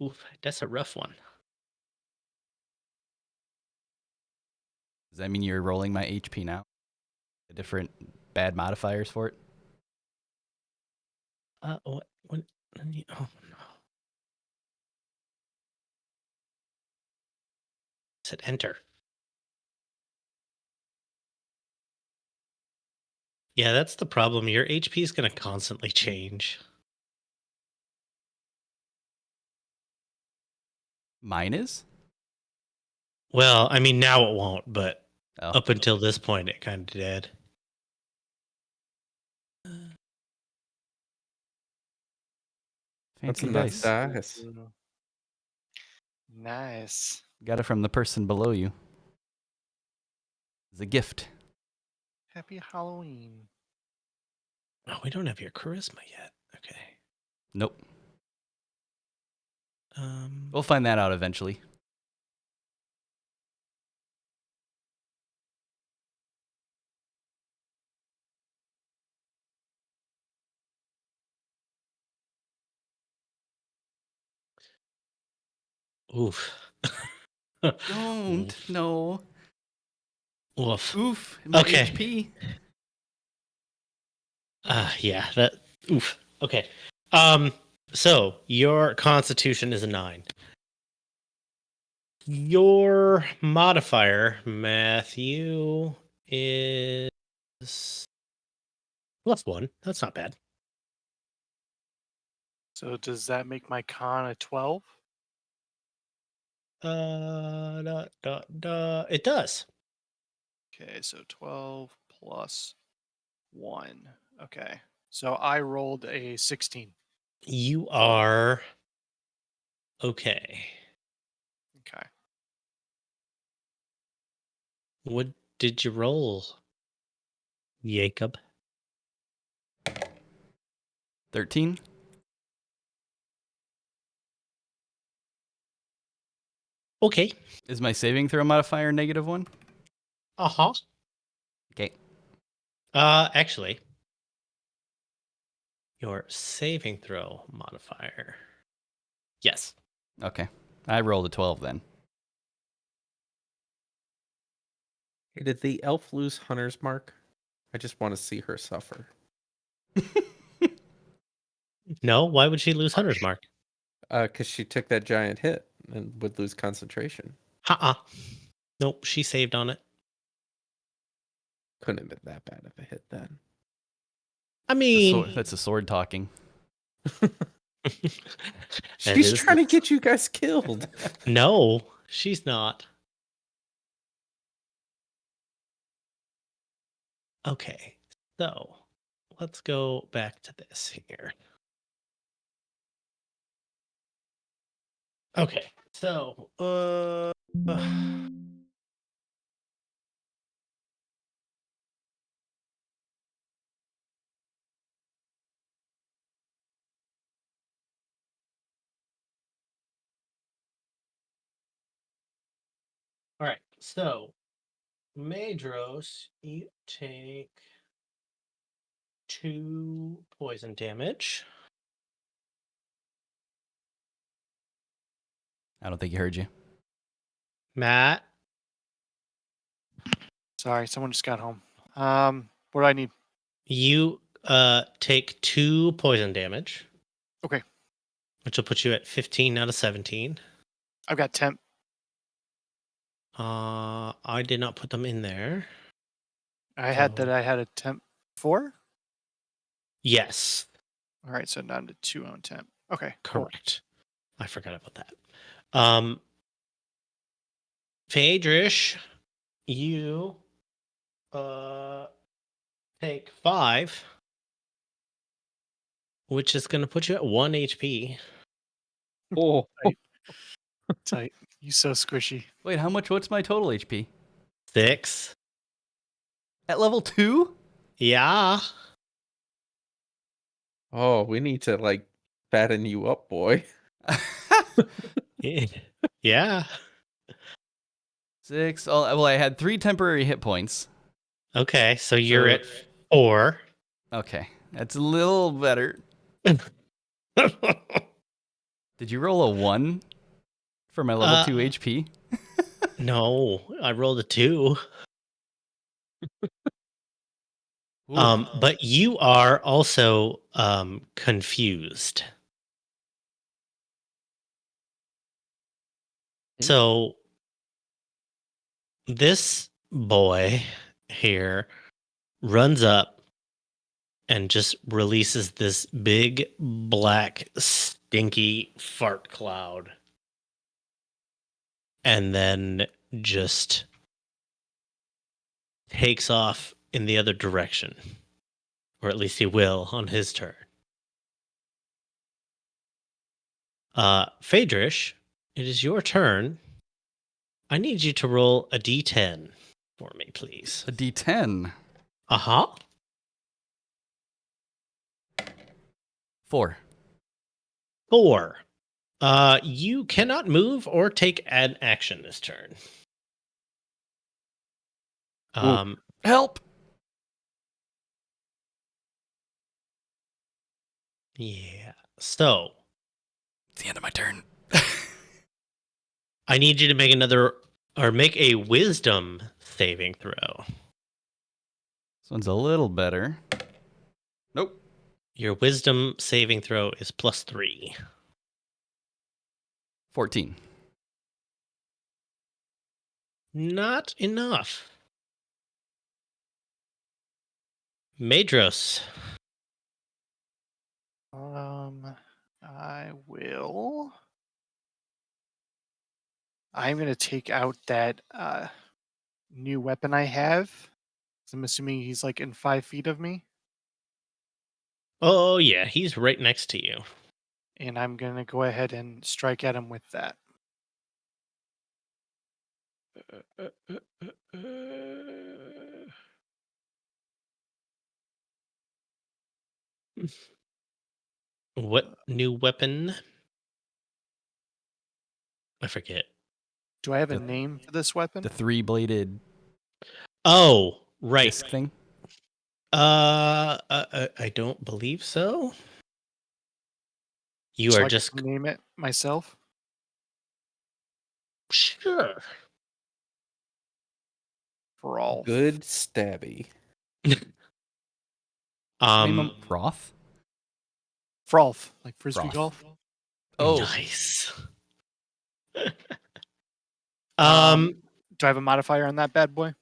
Oof, that's a rough one. Does that mean you're rolling my HP now? The different bad modifiers for it? What? Oh, no. Said enter. Yeah, that's the problem. Your HP is going to constantly change. Mine is? Well, I mean, now it won't, but Oh. up until this point, it kind of did. That's Fancy a nice dice. dice. Nice. Got it from the person below you. It's a gift. Happy Halloween. Oh, we don't have your charisma yet. Okay. Nope. Um, We'll find that out eventually. oof. Don't. No. Oof. Oof. My Okay. HP. Yeah, that oof. Okay. So your constitution is a 9. Your modifier, Matthew, is +1. That's not bad. So does that make my con a 12? It does. Okay, so 12 plus 1. Okay. So I rolled a 16. You are okay. Okay. What did you roll, Jacob? 13. Okay. Is my saving throw modifier -1? Uh-huh. Okay. Actually, your saving throw modifier. Yes. Okay. I rolled a 12 then. Hey, did the elf lose Hunter's Mark? I just want to see her suffer. No, why would she lose Hunter's Mark? Because she took that giant hit and would lose concentration. Uh-uh. Nope, she saved on it. Couldn't have been that bad of a hit then. I mean, That's a sword talking. She's is trying to the- get you guys killed. no, she's not. Okay, so let's go back to this here. Okay, so all right, so Madros, you take 2 poison damage. I don't think he heard you. Matt, Sorry, someone just got home. What do I need? you take 2 poison damage. Okay. Which will put you at 15 out of 17. I've got temp. I did not put them in there. I had So- a temp 4. Yes, All right, so down to 2 on temp. Okay, cool. correct. I forgot about that. Phaedrish, you take 5 which is going to put you at 1 HP. Oh, Tight. You so squishy. Wait, what's my total HP? 6. At level 2? Yeah. oh, we need to like fatten you up, boy. Yeah. 6. Oh, well, I had 3 temporary hit points. Okay, so you're So- at 4. Okay, that's a little better. Did you roll a 1 for my level 2 HP? No, I rolled a 2. Ooh. But you are also confused. So this boy here runs up and just releases this big black stinky fart cloud and then just takes off in the other direction, or at least he will on his turn. Phaedrish, it is your turn. I need you to roll a d10 for me, please. A D10. Uh-huh. 4. 4. You cannot move or take an action this turn. Help! Yeah. So It's the end of my turn. I need you to make a wisdom saving throw. This one's a little better. Nope. Your wisdom saving throw is +3. 14. Not enough. Madros. I will. I'm gonna take out that new weapon I have. So I'm assuming he's like in 5 feet of me, Oh yeah, he's right next to you. and I'm gonna go ahead and strike at him with that. What new weapon? I forget. Do I have a The- name for this weapon? The 3-bladed Oh, right. disc thing. I don't believe so. You So are I just can name it myself. sure. For all. Good stabby. Name him Froth? Frolf, like frisbee Froth. golf. Oh, Nice. Do I have a modifier on that bad boy?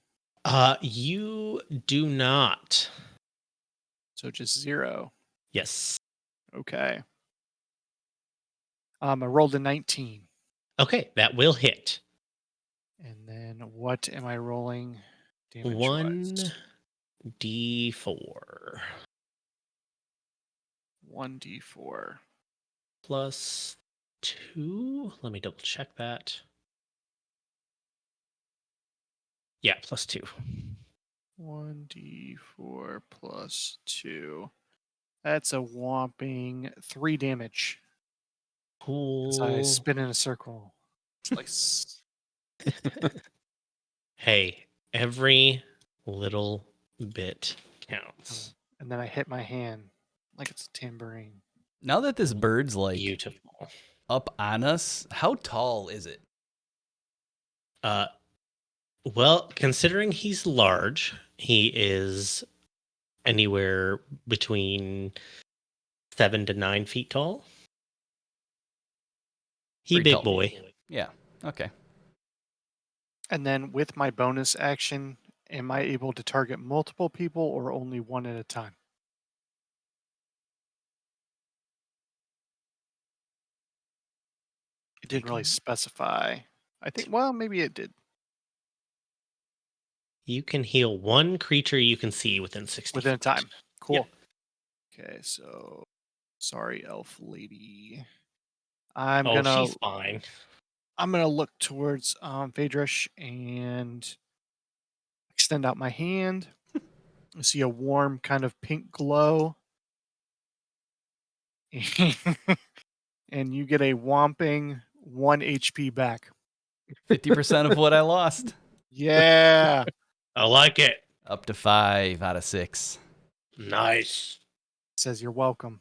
You do not. So just 0. Yes. Okay. I rolled a 19. Okay, that will hit. And then what am I rolling damage 1d4 1d4. plus 2. Let me double check that. Yeah, plus 2. 1d4 plus 2. That's a whopping 3 damage. As I Cool. spin in a circle. Slice. Hey, every little bit counts. And then I hit my hand like it's a tambourine. now that this bird's like Beautiful. up on us, how tall is it? Well, considering he's large, he is anywhere between 7 to 9 feet tall. He Pretty big tall. boy. Yeah. Okay. And then with my bonus action, am I able to target multiple people or only one at a time? It didn't really specify. I think, well, maybe it did. You can heal one creature you can see within 60 Within a feet. time. Cool. Yep. Okay, so Sorry, elf lady. I'm Oh, gonna she's fine. look towards Phaedrish and extend out my hand. I see a warm kind of pink glow. And you get a whomping 1 HP back. 50% of what I lost. Yeah. I like it. Up to 5 out of 6. Nice. Says you're welcome.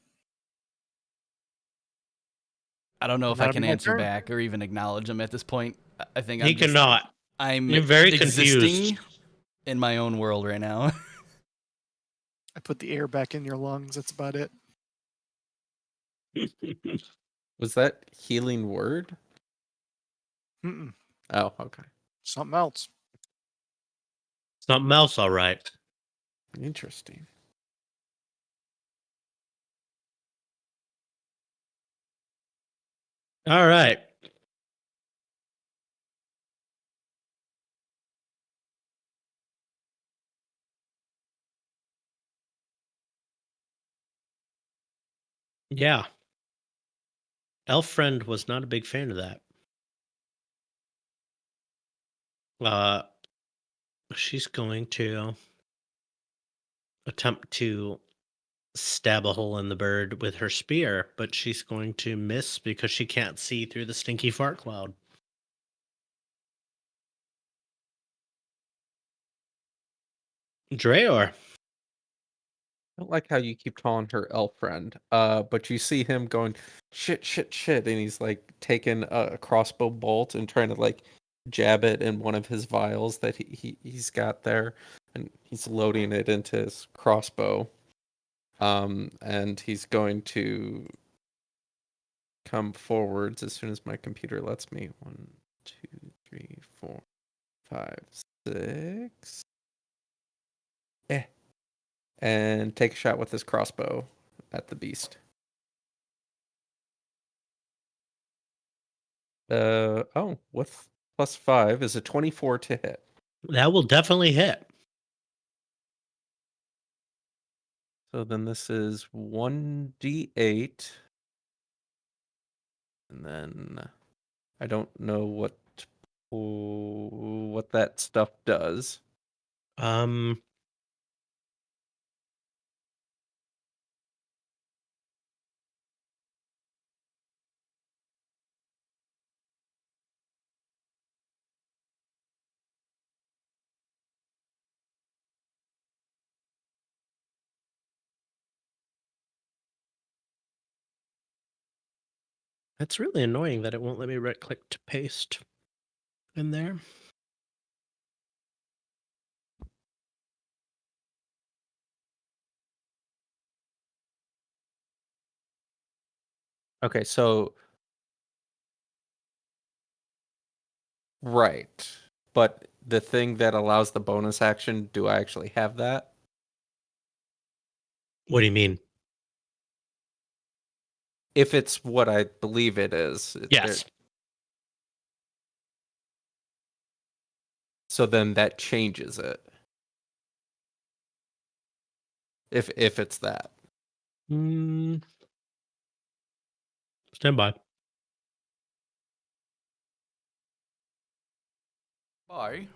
I don't know And if I that'll can be my answer turn. back or even acknowledge him at this point. I think He I'm just, cannot. I'm You're very existing confused. in my own world right now. I put the air back in your lungs. That's about it. Was that healing word? Mm-mm. Oh, okay. Something else. Something else, all right. Interesting. All right. Yeah. Elf friend was not a big fan of that. She's going to attempt to stab a hole in the bird with her spear, but she's going to miss because she can't see through the stinky fart cloud. Drayor. I don't like how you keep calling her elf friend, but you see him going shit, shit, shit, and he's like taking a crossbow bolt and trying to like jab it in one of his vials that he's got there, and he's loading it into his crossbow. And he's going to come forwards as soon as my computer lets me. 1, 2, 3, 4, 5, 6. And take a shot with his crossbow at the beast. With +5 is a 24 to hit. That will definitely hit. So then this is 1d8. And then I don't know what that stuff does. Um, it's really annoying that it won't let me right click to paste in there. Okay, so right. But the thing that allows the bonus action, do I actually have that? What do you mean? If it's what I believe it is. Yes. So then that changes it. If it's that. Mm, stand by. Bye.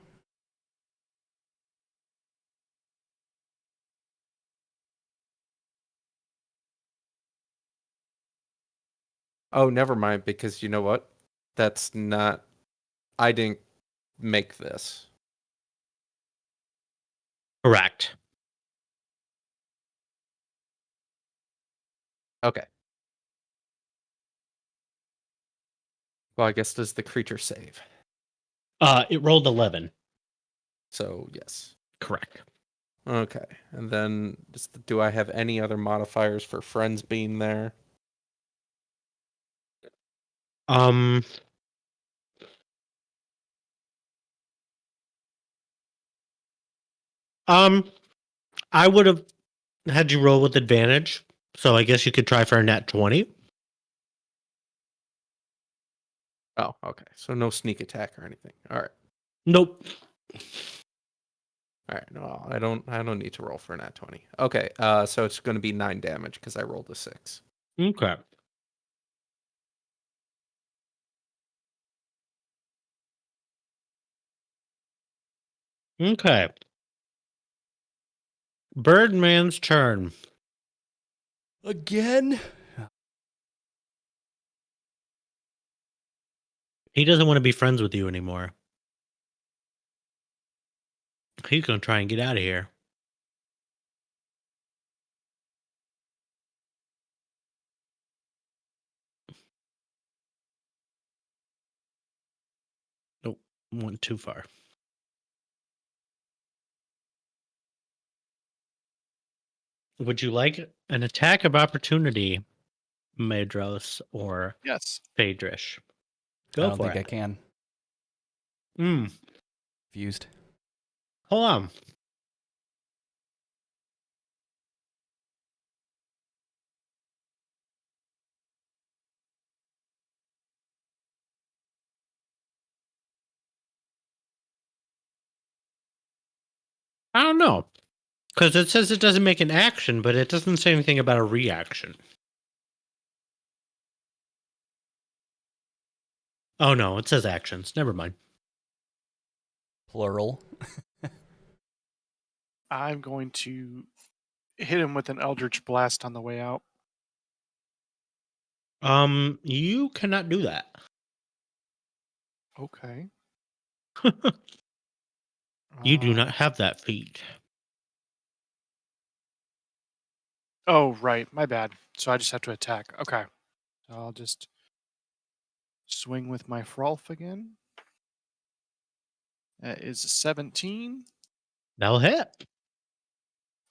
Oh, never mind, because you know what? That's not I didn't make this. Correct. Okay. Well, I guess does the creature save? It rolled 11. So, yes. Correct. Okay. And then do I have any other modifiers for friends being there? Um, I would have had you roll with advantage, so I guess you could try for a nat 20. Oh, okay. So no sneak attack or anything. All right. Nope. All right. No, I don't need to roll for a nat 20. Okay. So it's going to be 9 damage because I rolled a 6. Okay. Okay. Birdman's turn. Again? He doesn't want to be friends with you anymore. He's gonna try and get out of here. Nope, went too far. Would you like an attack of opportunity, Medros or Yes. Phaedrish? I Go don't for think I it. can. Mm, Fused. hold on. I don't know. Because it says it doesn't make an action, but it doesn't say anything about a reaction. Oh no, it says actions. Never mind. Plural. I'm going to hit him with an Eldritch Blast on the way out. You cannot do that. Okay. You do Uh, not have that feat. Oh, right. My bad. So I just have to attack. Okay. So I'll just swing with my Frolf again. That is a 17. That'll hit.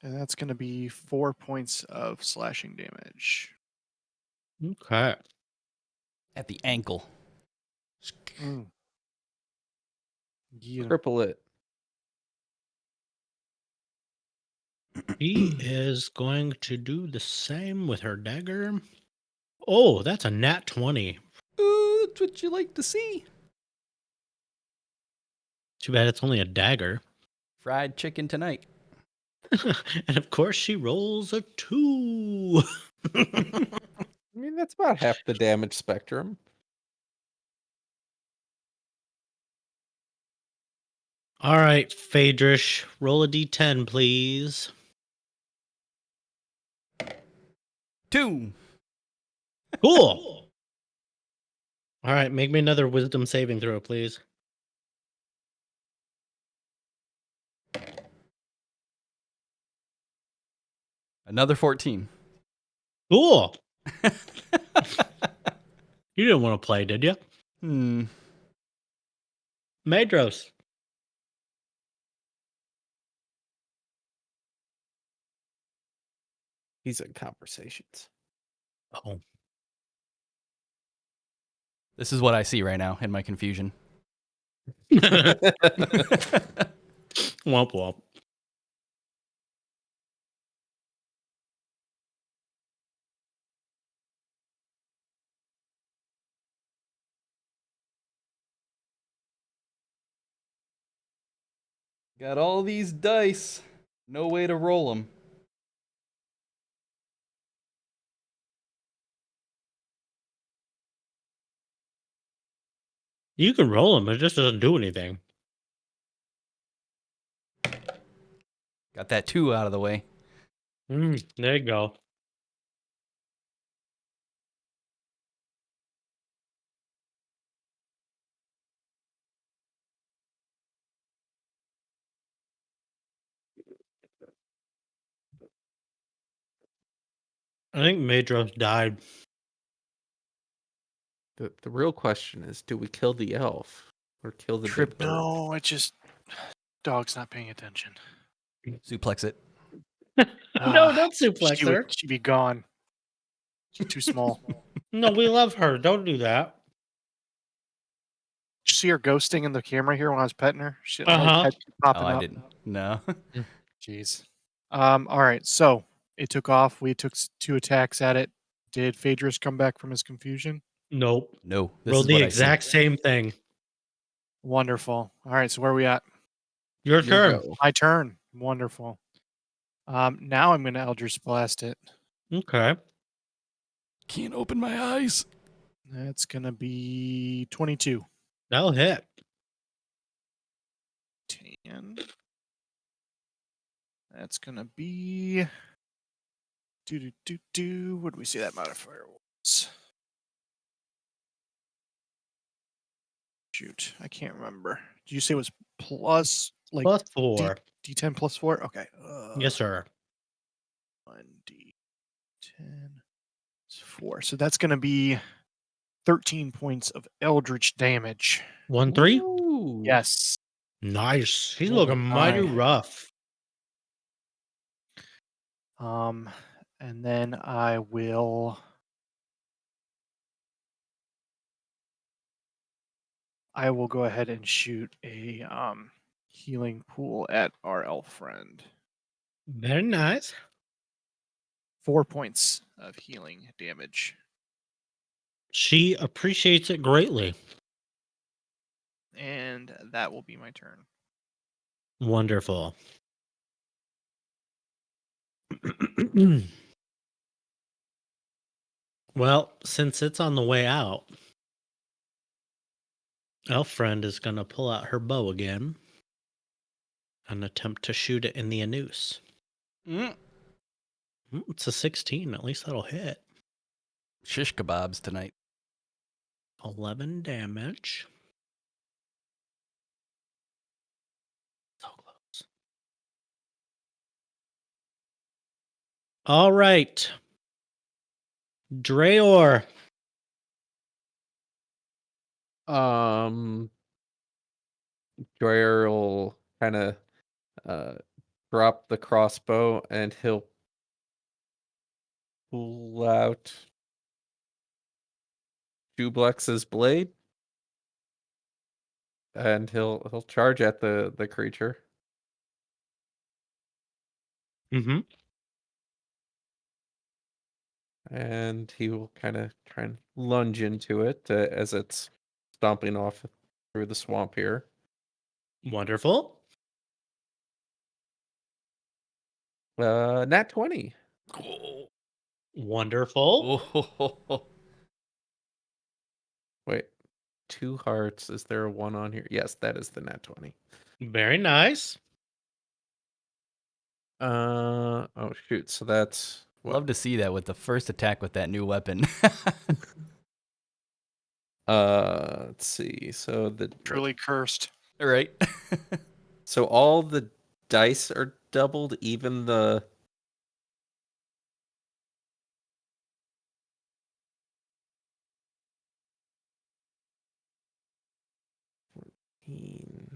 And that's going to be 4 points of slashing damage. Okay. At the ankle. Mm. Yeah. Cripple it. He is going to do the same with her dagger. Oh, that's a nat 20. Ooh, that's what you like to see. Too bad it's only a dagger. Fried chicken tonight. And of course, she rolls a 2. I mean, that's about half the damage spectrum. All right, Phaedrish, roll a d10, please. 2. Cool. All right, make me another wisdom saving throw, please. Another 14. Cool. You didn't want to play, did you? Hmm. Medros. He's in conversations. Oh. This is what I see right now in my confusion. Womp womp. Got all these dice. No way to roll them. You can roll them, but it just doesn't do anything. Got that 2 out of the way. There you go. I think Medros died. The real question is, do we kill the elf or kill the big bird? No, it just. Dog's not paying attention. Suplex it. No, don't suplex her. She'd be gone. She's too small. Did No, we love her. Don't do that. you see her ghosting in the camera here when I was petting her? She, Uh-huh. head popping Oh, I up. didn't. No. Jeez. All right. So it took off. We took 2 attacks at it. Did Phaedrus come back from his confusion? Nope. No. This Roll is the what exact same thing. Wonderful. All right. So where are we at? Your You turn. go. My turn. Wonderful. Now I'm going to Eldritch Blast it. Okay. can't open my eyes. That's going to be 22. That'll hit. 10. That's going to be... What do we say that modifier was? Shoot, I can't remember. Did you say it was plus, like, Plus 4. D10 plus 4? Okay. Yes, sir. 1d10 is 4. So that's going to be 13 points of eldritch damage. 1-3. Ooh. Yes. Nice. He's Oh looking mighty my. rough. And then I will go ahead and shoot a healing pool at our elf friend. Very nice. 4 points of healing damage. She appreciates it greatly. And that will be my turn. Wonderful. Well, since it's on the way out, Elf Friend is going to pull out her bow again and attempt to shoot it in the anus. It's a 16. At least that'll hit. Shish kebabs tonight. 11 damage. So close. All right. Drayor. Dreyer will kind of drop the crossbow and he'll pull out Dublex's blade and he'll charge at the creature. Mm-hmm. And he will kind of try and lunge into it as it's stomping off through the swamp here. Wonderful. Nat 20. Wonderful. Oh, Wait, 2 hearts. Is there a 1 on here? Yes, that is the nat 20. Very nice. Oh shoot. So that's what? love to see that with the first attack with that new weapon. Let's see. So Truly cursed. All right. so all the dice are doubled, even the Teen.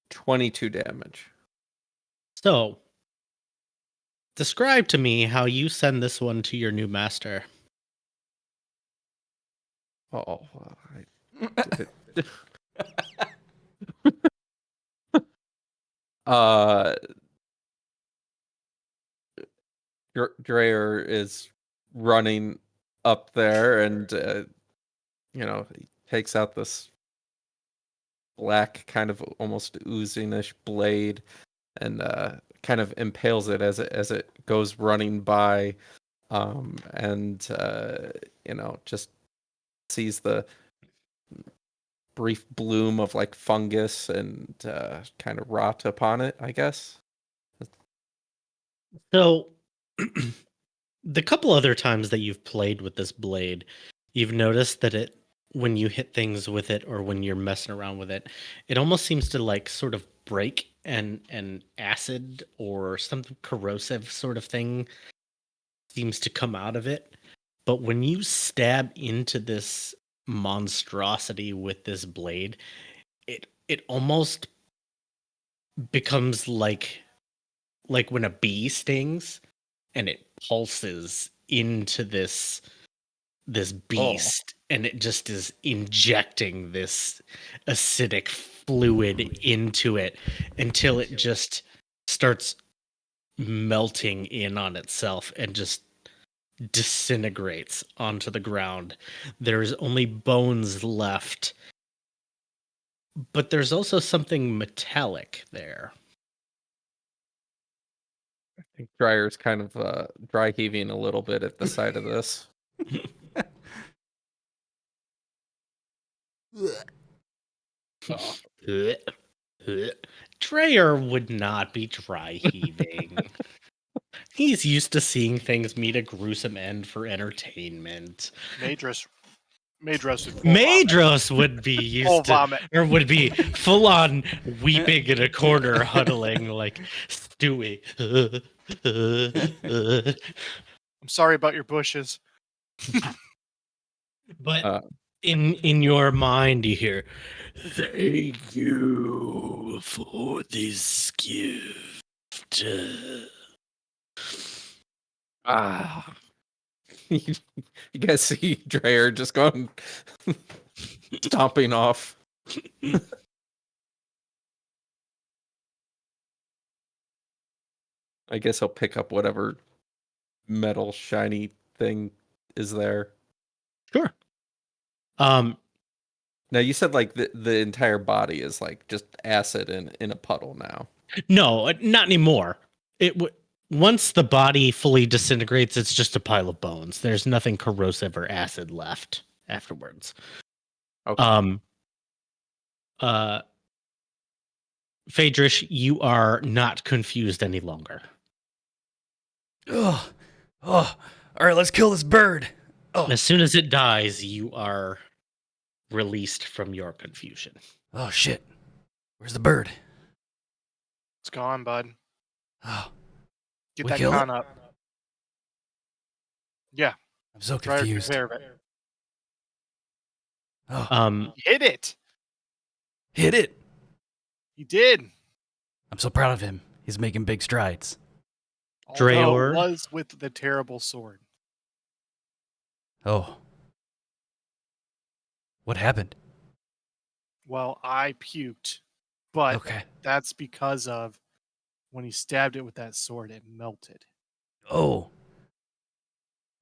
22 damage. So, describe to me how you send this one to your new master. Oh, Dreyer is running up there and he takes out this black kind of almost oozing-ish blade and kind of impales it as it goes running by, and just sees the brief bloom of like fungus and kind of rot upon it, I guess. So, the couple other times that you've played with this blade, you've noticed that when you hit things with it or when you're messing around with it, it almost seems to like sort of break and acid or some corrosive sort of thing seems to come out of it. But when you stab into this monstrosity with this blade, it almost becomes like when a bee stings and it pulses into this beast and it just is injecting this acidic fluid into it until it just starts melting in on itself and just disintegrates onto the ground. There's only bones left but there's also something metallic there. I think Dryer's kind of dry heaving a little bit at the sight of this. Dreyer would not be dry heaving. He's used to seeing things meet a gruesome end for entertainment. Madros would full vomit. Madros would be Full used to, vomit. or would be full on weeping in a corner, huddling like Stewie. I'm sorry about your bushes. But Uh, in your mind, you hear, "Thank you for this gift." you guys see Dreyer just going stomping off. I guess he'll pick up whatever metal shiny thing is there. Sure. Now you said like the entire body is like just acid in a puddle now. No, not anymore. Once the body fully disintegrates, it's just a pile of bones. There's nothing corrosive or acid left afterwards. Okay. Phaedrish, you are not confused any longer. Oh, all right, let's kill this bird. Oh, As soon as it dies, you are released from your confusion. oh shit. Where's the bird? It's gone, bud. Oh, Get We that kill it? con up. Yeah, I'm so Dryer took confused. care of it. Oh, He hit it. hit it. He did. I'm so proud of him. He's making big strides. Although Dreyor? it was with the terrible sword. Oh. What happened? Well, I puked, but Okay. that's because of when he stabbed it with that sword, it melted. Oh.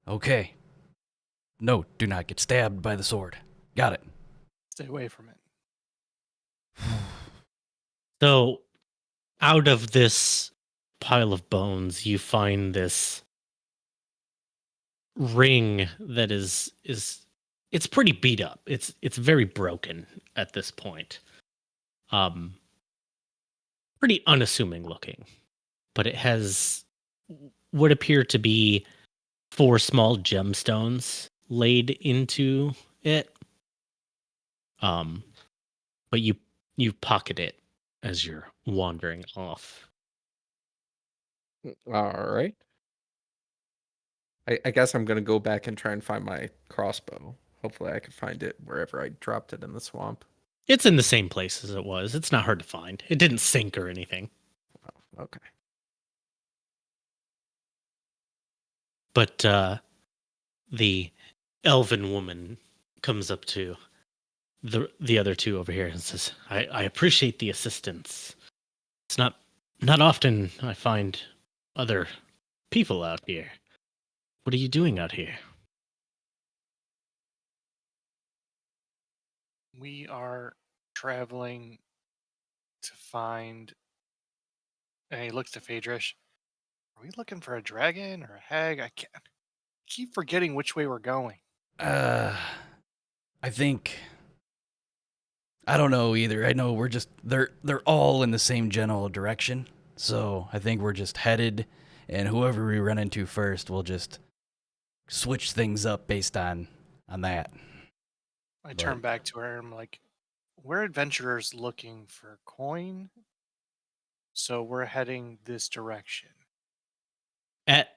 Okay. No, do not get stabbed by the sword. Got it. Stay away from it. So, out of this pile of bones, you find this ring that is it's pretty beat up. It's very broken at this point. Pretty unassuming looking, but it has what appear to be 4 small gemstones laid into it. But you pocket it as you're wandering off. All right. I guess I'm gonna go back and try and find my crossbow. Hopefully I can find it wherever I dropped it in the swamp. It's in the same place as it was. It's not hard to find. It didn't sink or anything. Oh, okay. But the elven woman comes up to the other two over here and says, I appreciate the assistance. It's not often I find other people out here. What are you doing out here? We are traveling to find. And he looks to Phaedrish. Are we looking for a dragon or a hag? I keep forgetting which way we're going. I think I don't know either. I know we're just they're all in the same general direction. So, I think we're just headed and whoever we run into first will just switch things up based on that. I turn back to her and I'm like, we're adventurers looking for coin. So we're heading this direction. At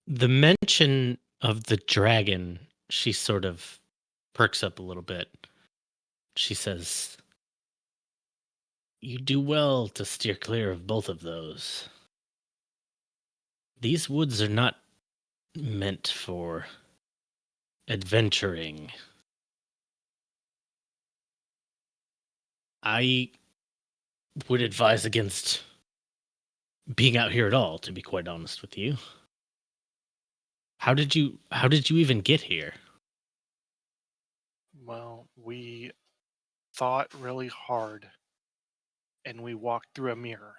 the mention of the dragon, she sort of perks up a little bit. She says, "You do well to steer clear of both of those. These woods are not meant for adventuring. I would advise against being out here at all, to be quite honest with you. How did you even get here?" Well, we thought really hard and we walked through a mirror.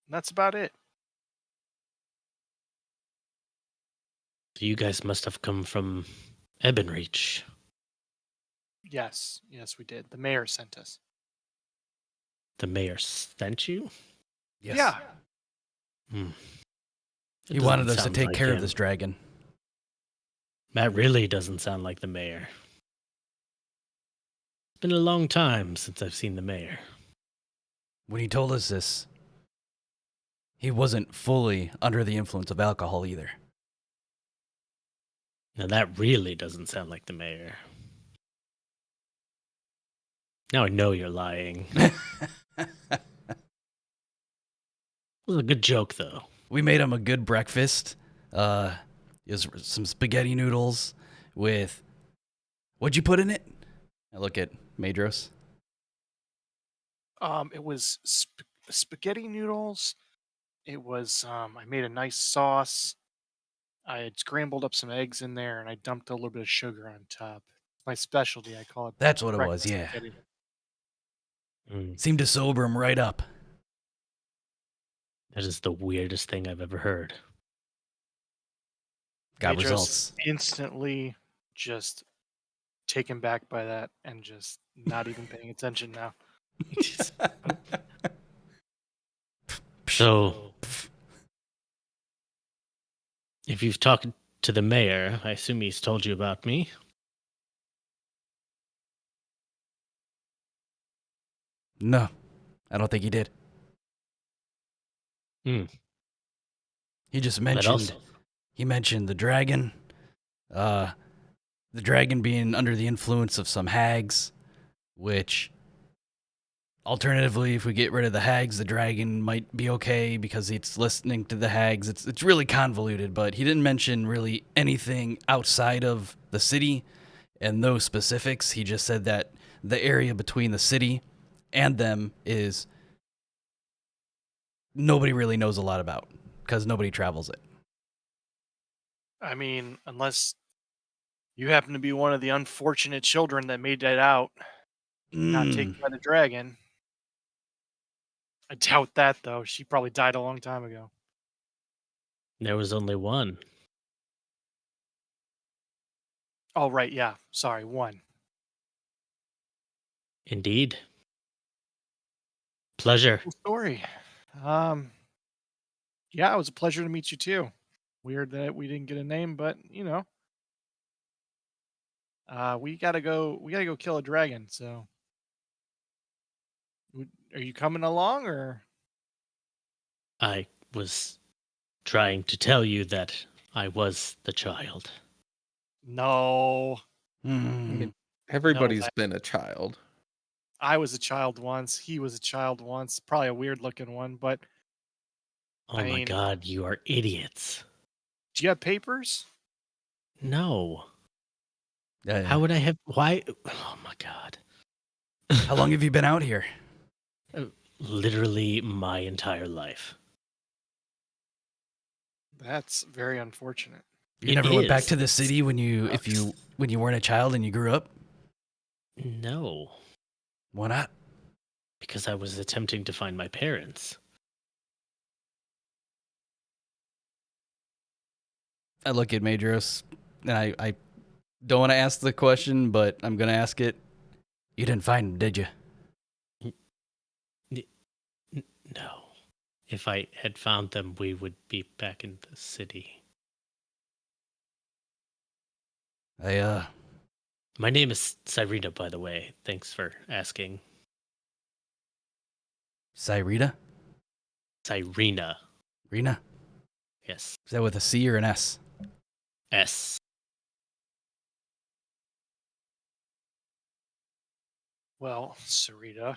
And that's about it. So you guys must have come from Ebonreach. Yes, yes, we did. The mayor sent us. The mayor sent you? Yes. Yeah. Hmm. It He wanted doesn't us to sound take like care of him. this dragon. That really doesn't sound like the mayor. It's been a long time since I've seen the mayor. When he told us this, he wasn't fully under the influence of alcohol either. Now that really doesn't sound like the mayor. Now I know you're lying. It was a good joke, though. We made him a good breakfast. It was some spaghetti noodles with... What'd you put in it? I look at Madros. It was spaghetti noodles. It was I made a nice sauce. I had scrambled up some eggs in there and I dumped a little bit of sugar on top. My specialty, I call it. That's what it was, breakfast yeah. spaghetti. Mm, Seemed to sober him right up. that is the weirdest thing I've ever heard. Got Madros results. Instantly just taken back by that and just not even paying attention now. So, if you've talked to the mayor, I assume he's told you about me. No, I don't think he did. Hmm. He just But mentioned... also, He mentioned the dragon being under the influence of some hags, which alternatively, if we get rid of the hags, the dragon might be okay because it's listening to the hags. It's really convoluted, but he didn't mention really anything outside of the city and those specifics. He just said that the area between the city and them is nobody really knows a lot about because nobody travels it. I mean, unless you happen to be one of the unfortunate children that made that out, not taken by the dragon. I doubt that though. She probably died a long time ago. there was only one. Oh right, yeah. Sorry, one. Indeed. Pleasure. Cool story. Um, yeah, it was a pleasure to meet you too. Weird that we didn't get a name, but we gotta go. We gotta go kill a dragon. So, are you coming along or? I was trying to tell you that I was the child. No, Hmm. Everybody's been a child. I was a child once. He was a child once. Probably a weird looking one, but Oh I my mean, god, you are idiots. do you have papers? No. Yeah, How would I have? Why? Oh my god. How long have you been out here? Literally my entire life. That's very unfortunate. You It never went back is. to the city when you weren't a child and you grew up? No, Why not? because I was attempting to find my parents. I look at Madros and I don't want to ask the question, but I'm gonna ask it. You didn't find him, did you? No. If I had found them, we would be back in the city. My name is Cyrena, by the way. Thanks for asking. Cyrita? Cyrena. Rena? Yes. Is that with a C or an S? S. Well, Sarita,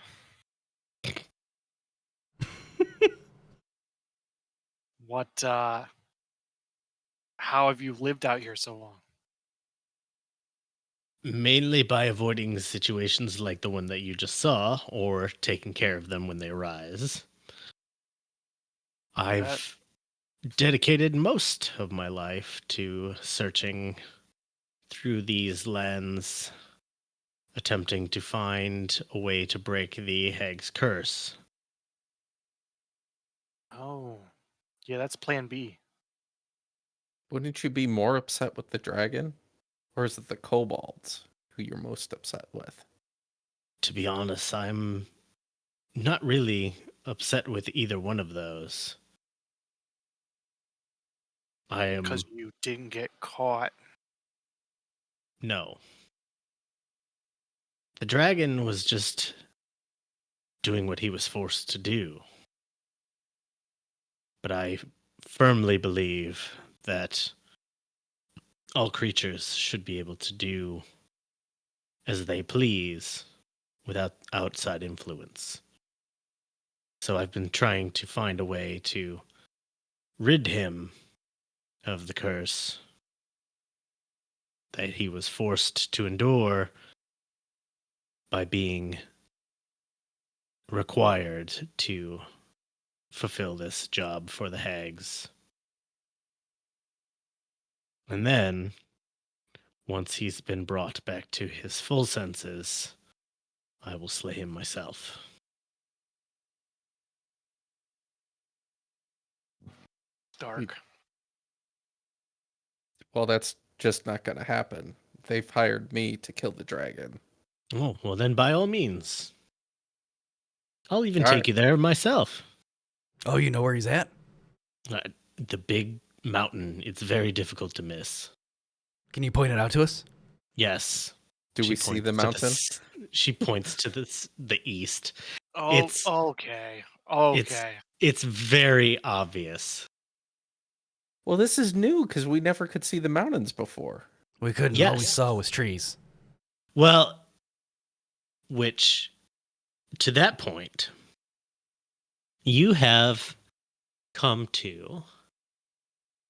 what? How have you lived out here so long? Mainly by avoiding situations like the one that you just saw, or taking care of them when they arise. I've dedicated most of my life to searching through these lands, attempting to find a way to break the Hag's curse. Oh, yeah, that's Plan B. Wouldn't you be more upset with the dragon? Or is it the kobolds who you're most upset with? To be honest, I'm not really upset with either one of those. I am Because you didn't get caught. no. The dragon was just doing what he was forced to do. But I firmly believe that all creatures should be able to do as they please without outside influence. So I've been trying to find a way to rid him of the curse that he was forced to endure by being required to fulfill this job for the hags. And then, once he's been brought back to his full senses, I will slay him myself. Dark. Well, that's just not going to happen. They've hired me to kill the dragon. Oh, well then by all means. I'll even All take right. you there myself. Oh, you know where he's at? The big mountain, it's very difficult to miss. Can you point it out to us? Yes. Do She we see points the to mountain? she points to the east. Oh, It's- okay. Okay. It's very obvious. Well, this is new because we never could see the mountains before. We couldn't. All we Yes. saw was trees. Well, which, to that point, you have come to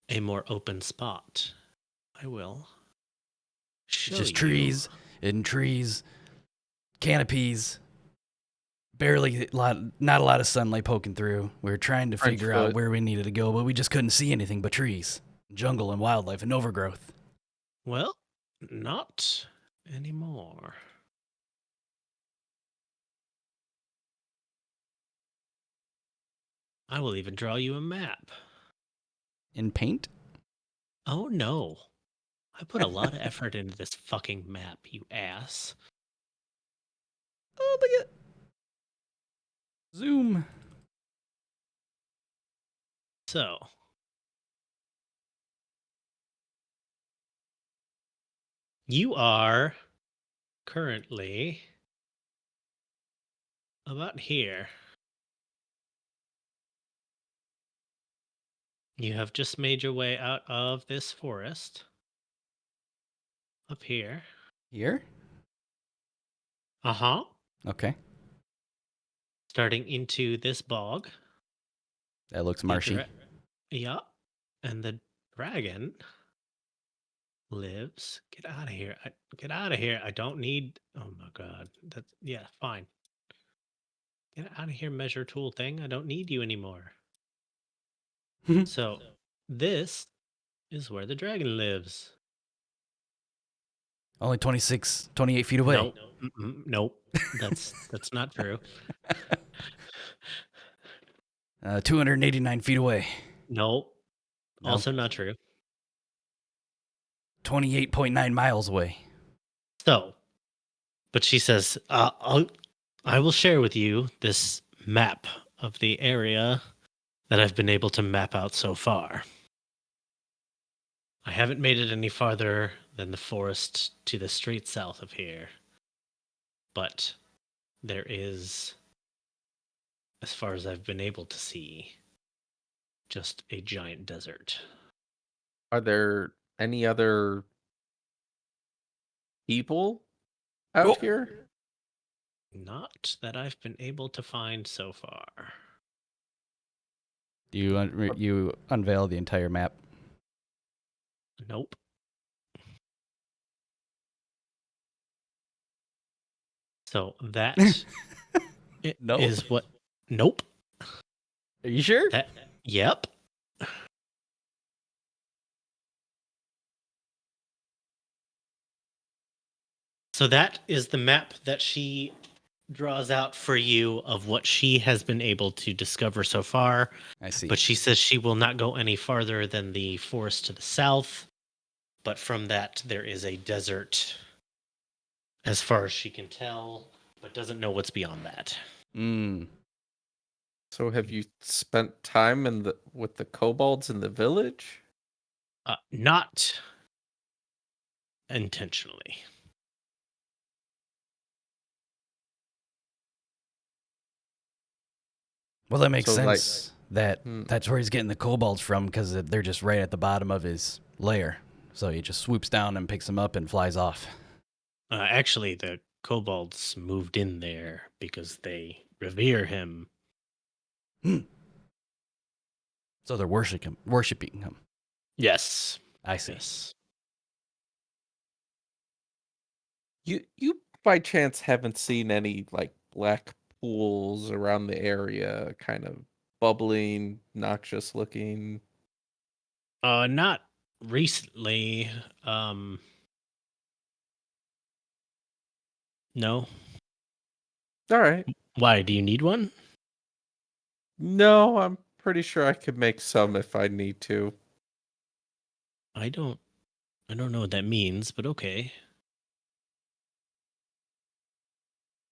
a more open spot. I will show Just you. trees and trees, canopies. Barely not a lot of sunlight poking through. We were trying to French figure out foot. where we needed to go, but we just couldn't see anything but trees, jungle and wildlife and overgrowth. Well, not anymore. I will even draw you a map. In paint? Oh no. I put a lot of effort into this fucking map, you ass. Oh, look at zoom. So, you are currently about here. You have just made your way out of this forest. Up here. Here? Uh-huh. Okay, Starting into this bog. that looks The marshy. Yeah. And the dragon lives. Get out of here. Get out of here. I don't need. Oh my god. That's yeah, fine. Get out of here, measure tool thing. I don't need you anymore. So, this is where the dragon lives. Only 26, 28 feet away. Nope. Nope. That's not true. 289 feet away. Nope. No. Also not true. 28.9 miles away. So, but she says, I will share with you this map of the area that I've been able to map out so far. I haven't made it any farther than the forest to the street south of here. But there is, as far as I've been able to see, just a giant desert. Are there any other people out Oh. here? Not that I've been able to find so far. You unveil the entire map. Nope. So that No. is what. Nope. Are you sure? That. Yep. So that is the map that she draws out for you of what she has been able to discover so far. I see. But she says she will not go any farther than the forest to the south. But from that, there is a desert as far as she can tell, but doesn't know what's beyond that. Mm. So have you spent time with the kobolds in the village? Not intentionally. Well, that makes So, like- sense. That Hmm. that's where he's getting the kobolds from, because they're just right at the bottom of his lair. So he just swoops down and picks them up and flies off. Actually, the kobolds moved in there because they revere him. So they're worshiping him. Yes. I see. Yes. You by chance haven't seen any like black pools around the area, kind of bubbling, noxious looking? Not recently. No. All right. Why? Do you need one? No, I'm pretty sure I could make some if I need to. I don't know what that means, but okay.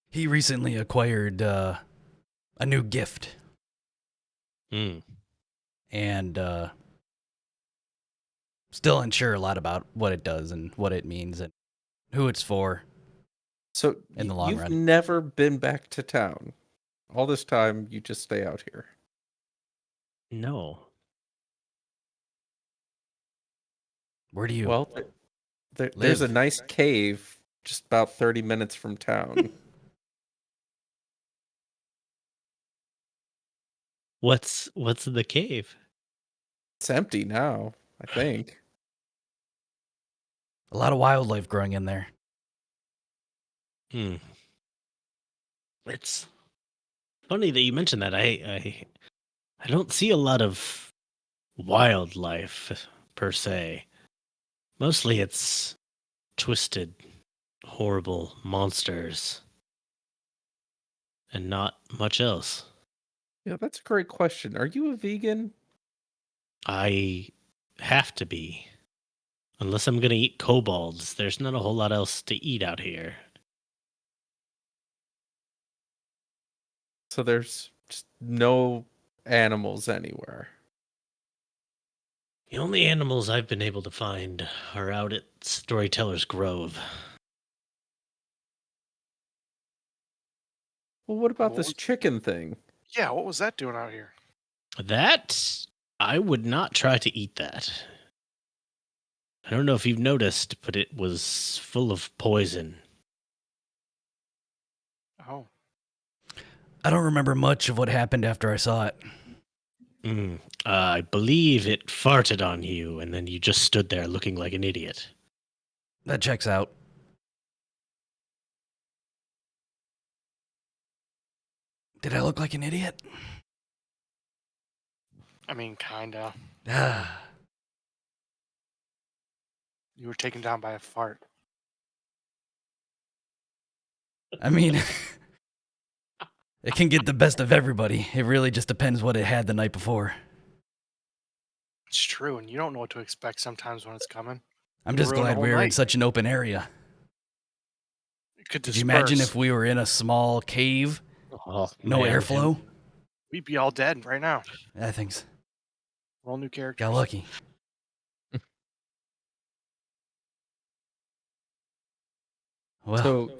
He recently acquired a new gift, Hmm. and still unsure a lot about what it does and what it means and who it's for. So In the long you've run. never been back to town. All this time you just stay out here. No. Where do you Well, there's a live? nice cave just about 30 minutes from town. What's the cave? It's empty now, I think. A lot of wildlife growing in there. Hmm. It's funny that you mentioned that. I don't see a lot of wildlife per se. Mostly it's twisted, horrible monsters. And not much else. Yeah, that's a great question. Are you a vegan? I have to be. Unless I'm gonna eat kobolds, there's not a whole lot else to eat out here. So there's just no animals anywhere. The only animals I've been able to find are out at Storyteller's Grove. Well, what about What this was- chicken thing? Yeah, what was that doing out here? That I would not try to eat that. I don't know if you've noticed, but it was full of poison. Oh, I don't remember much of what happened after I saw it. I believe it farted on you, and then you just stood there looking like an idiot. That checks out. Did I look like an idiot? I mean, kinda. Ah, You were taken down by a fart. I mean, it can get the best of everybody. It really just depends what it had the night before. It's true, and you don't know what to expect sometimes when it's coming. I'm It'll just ruin the glad whole we were in night. such an open area. It could Could you imagine disperse. if we were in a small cave, Oh, no man, airflow? We'd be all dead right now. I think so. We're all new characters. Got lucky. Well, So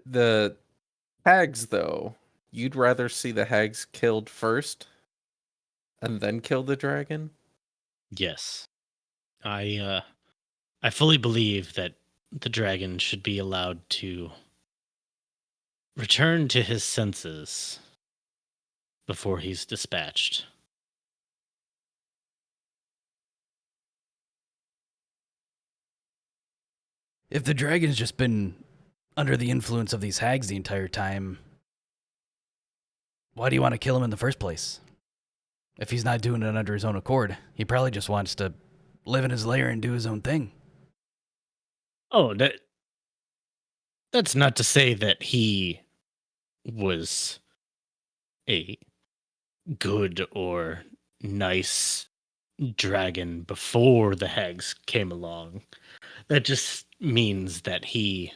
the hags, though, you'd rather see the hags killed first and then kill the dragon? Yes. I fully believe that the dragon should be allowed to return to his senses before he's dispatched. if the dragon's just been under the influence of these hags the entire time, why do you want to kill him in the first place? If he's not doing it under his own accord, he probably just wants to live in his lair and do his own thing. Oh, that That's not to say that he was a good or nice dragon before the hags came along. That just means that he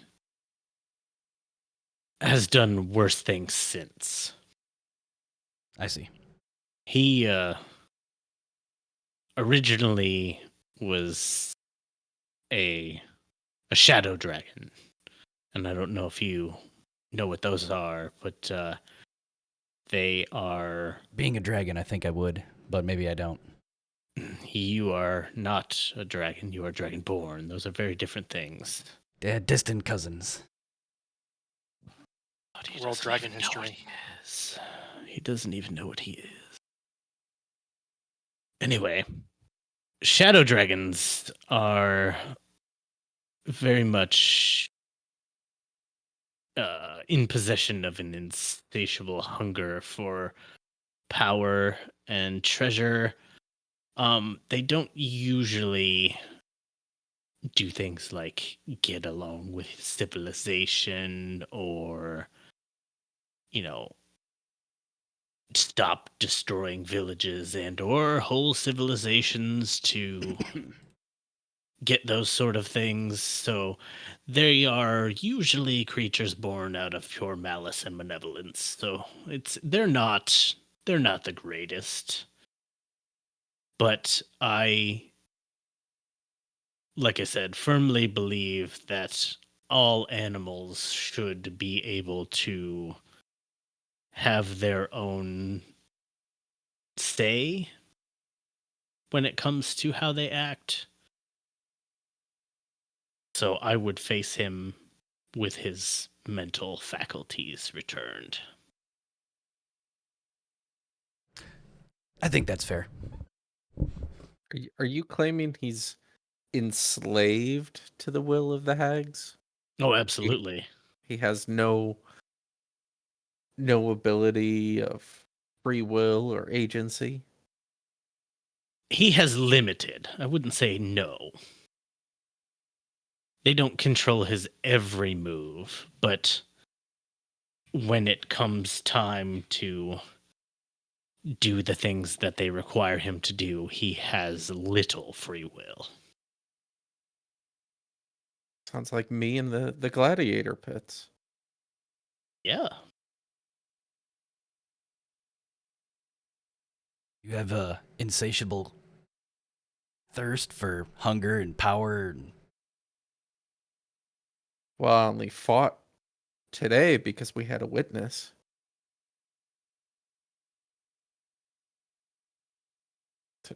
has done worse things since. I see. He originally was a shadow dragon, and I don't know if you know what those are, but they are. Being a dragon, I think I would, but maybe I don't. You are not a dragon. You are dragonborn. Those are very different things. They're distant cousins. But he World doesn't Dragon even know what history. he is. He doesn't even know what he is. Anyway, shadow dragons are very much in possession of an insatiable hunger for power and treasure. They don't usually do things like get along with civilization or, you know, stop destroying villages and or whole civilizations to get those sort of things. So they are usually creatures born out of pure malice and malevolence. So they're not the greatest. But like I said, firmly believe that all animals should be able to have their own say when it comes to how they act. So I would face him with his mental faculties returned. I think that's fair. Are you claiming he's enslaved to the will of the hags? Oh, absolutely. He has no ability of free will or agency? He has limited. I wouldn't say no. They don't control his every move, but when it comes time to do the things that they require him to do, he has little free will. Sounds like me in the gladiator pits. Yeah. You have a insatiable thirst for hunger and power. And Well, I only fought today because we had a witness.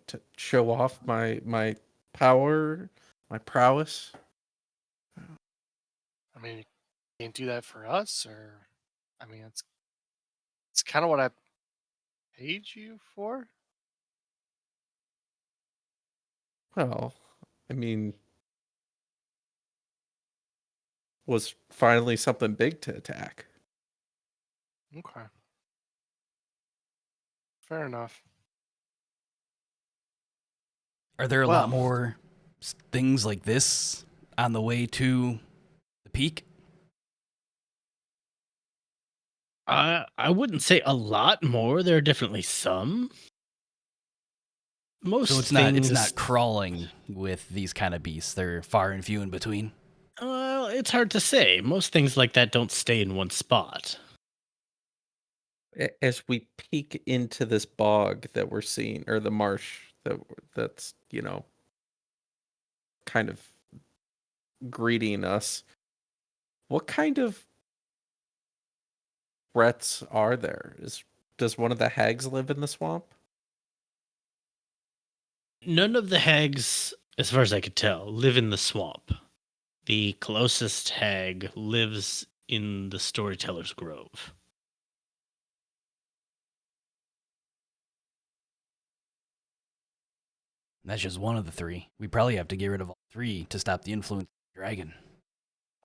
To show off my power, my prowess. I mean, you can't do that for us, or I mean, it's kind of what I paid you for. Well, I mean, was finally something big to attack. Okay, fair enough. are there a Well, lot more things like this on the way to the peak? I wouldn't say a lot more. There are definitely some. Most So it's things, not crawling with these kind of beasts. They're far and few in between. well, it's hard to say. Most things like that don't stay in one spot. As we peek into this bog that we're seeing, or the marsh that's kind of greeting us, what kind of threats are there? Does one of the hags live in the swamp? None of the hags, as far as I could tell, live in the swamp. The closest hag lives in the Storyteller's Grove. That's just one of the three. We probably have to get rid of all three to stop the influence of the dragon.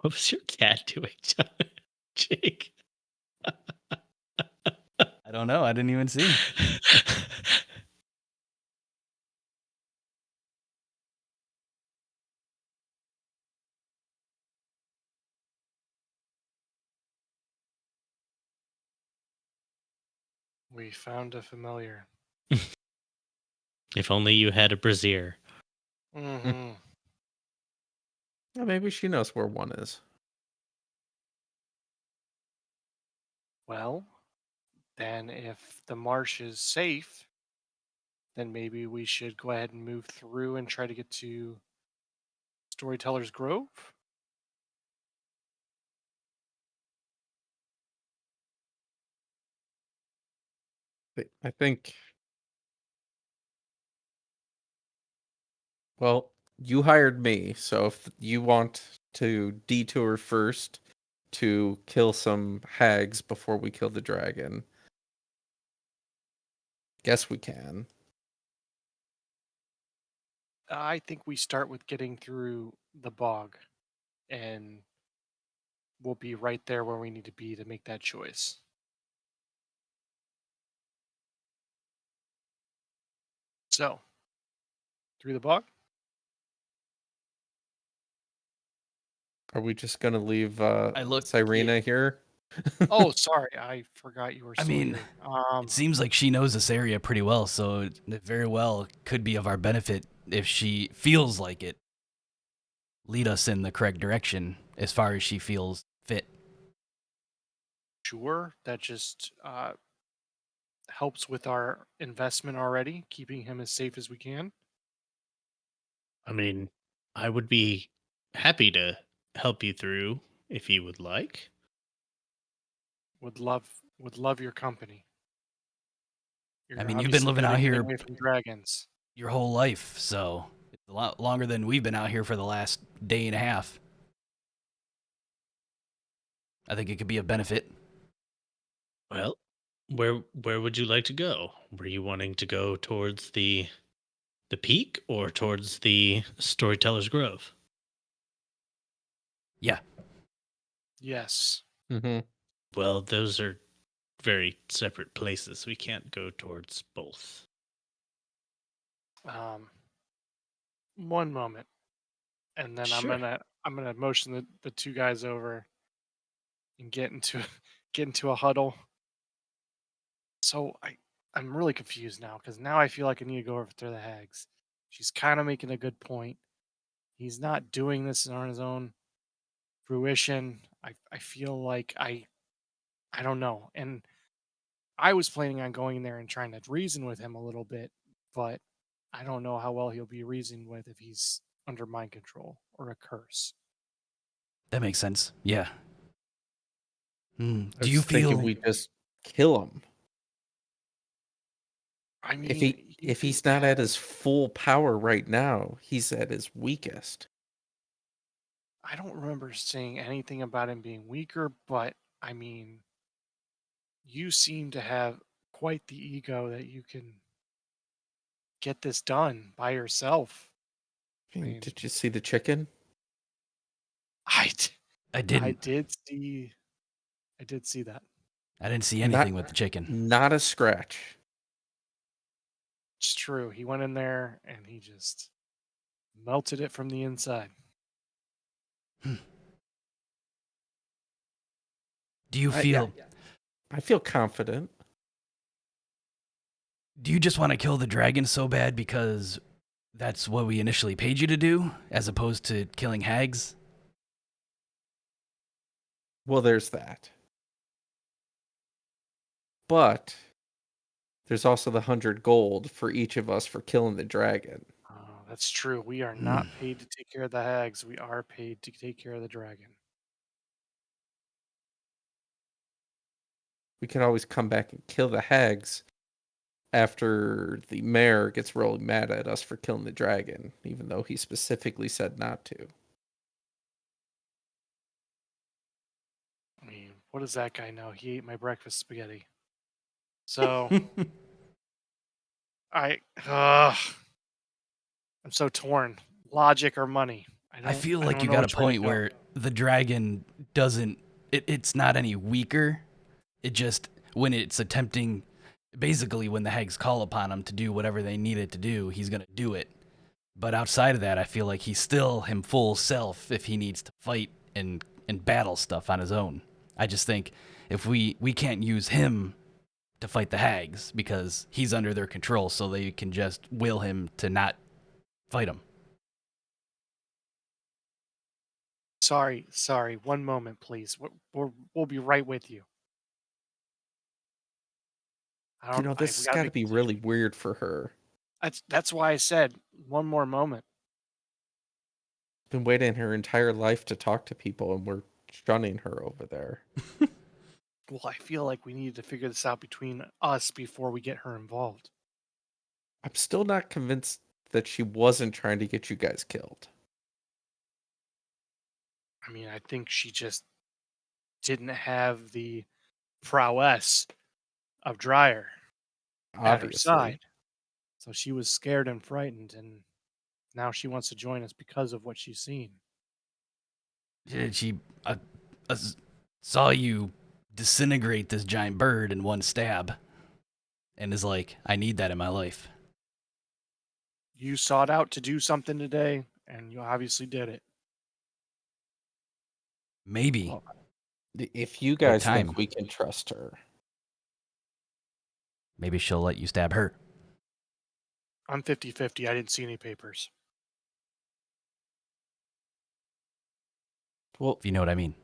What was your cat doing, Jake? I don't know. I didn't even see. We found a familiar. If only you had a brazier. Mm-hmm. Yeah, maybe she knows where one is. Well, then if the marsh is safe, then maybe we should go ahead and move through and try to get to Storyteller's Grove. I think. Well, you hired me, so if you want to detour first to kill some hags before we kill the dragon, guess we can. I think we start with getting through the bog, and we'll be right there where we need to be to make that choice. So, through the bog? Are we just gonna leave I look. Cyrena here? Oh, sorry, I forgot you were I still mean, here. It seems like she knows this area pretty well, so it very well could be of our benefit if she feels like it. Lead us in the correct direction as far as she feels fit. Sure, that just helps with our investment already, keeping him as safe as we can. I mean, I would be happy to help you through if you would like. Would love your company. I You're mean, you've been obviously living good out at getting here away from dragons. your whole life, so it's a lot longer than we've been out here for the last day and a half. I think it could be a benefit. Well, where would you like to go? Were you wanting to go towards the peak or towards the Storyteller's Grove? Yeah. Yes. Mm-hmm. Well, those are very separate places. We can't go towards both. One moment, and then Sure. I'm gonna motion the two guys over and get into get into a huddle. So I'm really confused now because now I feel like I need to go over to the hags. She's kind of making a good point. He's not doing this on his own fruition. I feel like I don't know. And I was planning on going in there and trying to reason with him a little bit, but I don't know how well he'll be reasoned with if he's under mind control or a curse. That makes sense. Yeah. I Do you was thinking feel we just kill him. I If mean, if he's not at his full power right now, he's at his weakest. I don't remember saying anything about him being weaker, but I mean, you seem to have quite the ego that you can get this done by yourself. I mean, Did you see the chicken? I, d- I I didn't. I did see that. I didn't see Not- anything with the chicken. Not a scratch. It's true. He went in there and he just melted it from the inside. Do you I- feel I feel confident. do you just want to kill the dragon so bad because that's what we initially paid you to do as opposed to killing hags? Well, there's that. But there's also the 100 gold for each of us for killing the dragon. Oh, that's true. We are not paid to take care of the hags. We are paid to take care of the dragon. We can always come back and kill the hags after the mayor gets really mad at us for killing the dragon, even though he specifically said not to. I mean, what does that guy know? He ate my breakfast spaghetti. So I'm so torn. Logic or money? I feel I like don't you know got a which way to point go. where the dragon doesn't it's not any weaker. It just when it's attempting basically when the hags call upon him to do whatever they need it to do, he's going to do it. But outside of that, I feel like he's still him full self if he needs to fight and battle stuff on his own. I just think if we can't use him to fight the hags because he's under their control, so they can just will him to not fight him. Sorry. One moment, please. We'll be right with you. I don't. This we has gotta got to make a be decision. really weird for her. That's why I said one more moment. Been waiting her entire life to talk to people, and we're shunning her over there. Well, I feel like we needed to figure this out between us before we get her involved. I'm still not convinced that she wasn't trying to get you guys killed. I mean, I think she just didn't have the prowess of Dryer at her Obviously. side. So she was scared and frightened, and now she wants to join us because of what she's seen. She saw you disintegrate this giant bird in one stab and is like, I need that in my life. You sought out to do something today, and you obviously did it. Maybe. Well, If you guys time. think we can trust her. Maybe she'll let you stab her. I'm 50-50. I didn't see any papers. Well, If you know what I mean.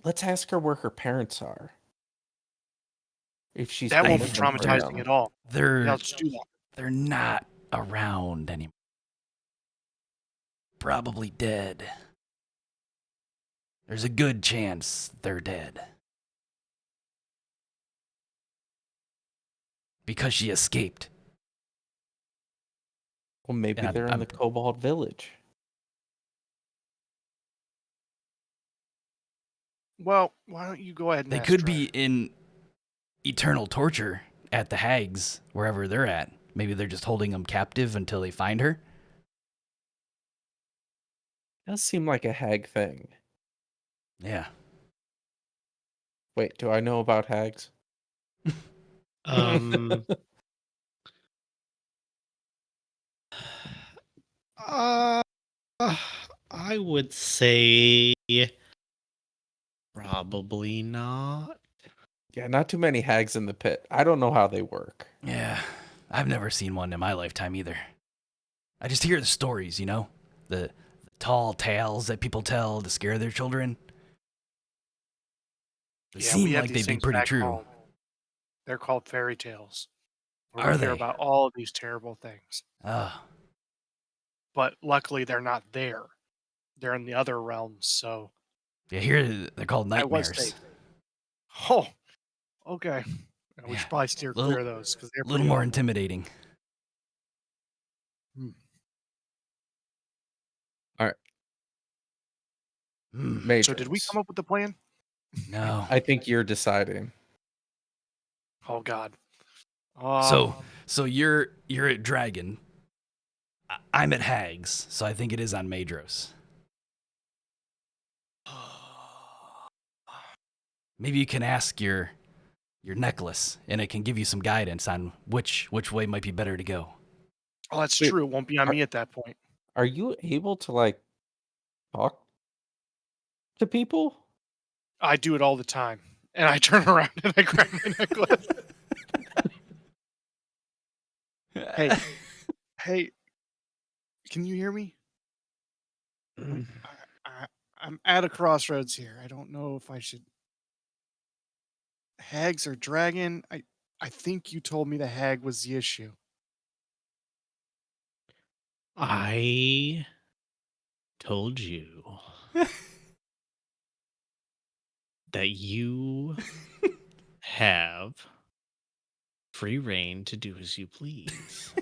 let's ask her where her parents are. If she's That won't be They- traumatizing at all. They're Yeah, let's do that. they're not around anymore. Probably dead. There's a good chance they're dead. Because she escaped. Well, maybe And they're in I'm- the Cobalt Village. Well, why don't you go ahead and They ask could Dryer. be in eternal torture at the hags, wherever they're at. Maybe they're just holding them captive until they find her. Does seem like a hag thing. Yeah. Wait, do I know about hags? Um, uh, I would say probably not. Yeah, not too many hags in the pit. I don't know how they work. Yeah. I've never seen one in my lifetime either. I just hear the stories, you know? The tall tales that people tell to scare their children. They Yeah, seem we have like these they'd be things pretty back true. home. They're called fairy tales. Where Are we hear they? about all of these terrible things. Ah, But luckily, they're not there. They're in the other realms, so yeah, here they're called I was nightmares. safe. Oh, okay. We Yeah, should probably steer little- clear of those because they're A little pretty more awful. intimidating. Hmm, So, did we Matrix. come up with the plan? no. I think you're deciding. Oh God. So you're at Dragon. I'm at Hags, so I think it is on Madros. Maybe you can ask your necklace, and it can give you some guidance on which way might be better to go. Oh, that's Wait, true. It won't be on are- me at that point. Are you able to talk to people? I do it all the time, and I turn around and I grab my necklace. Hey. Hey, can you hear me? I'm at a crossroads here. I don't know if I should. Hags or dragon? I think you told me the hag was the issue. I told you that you have free reign to do as you please.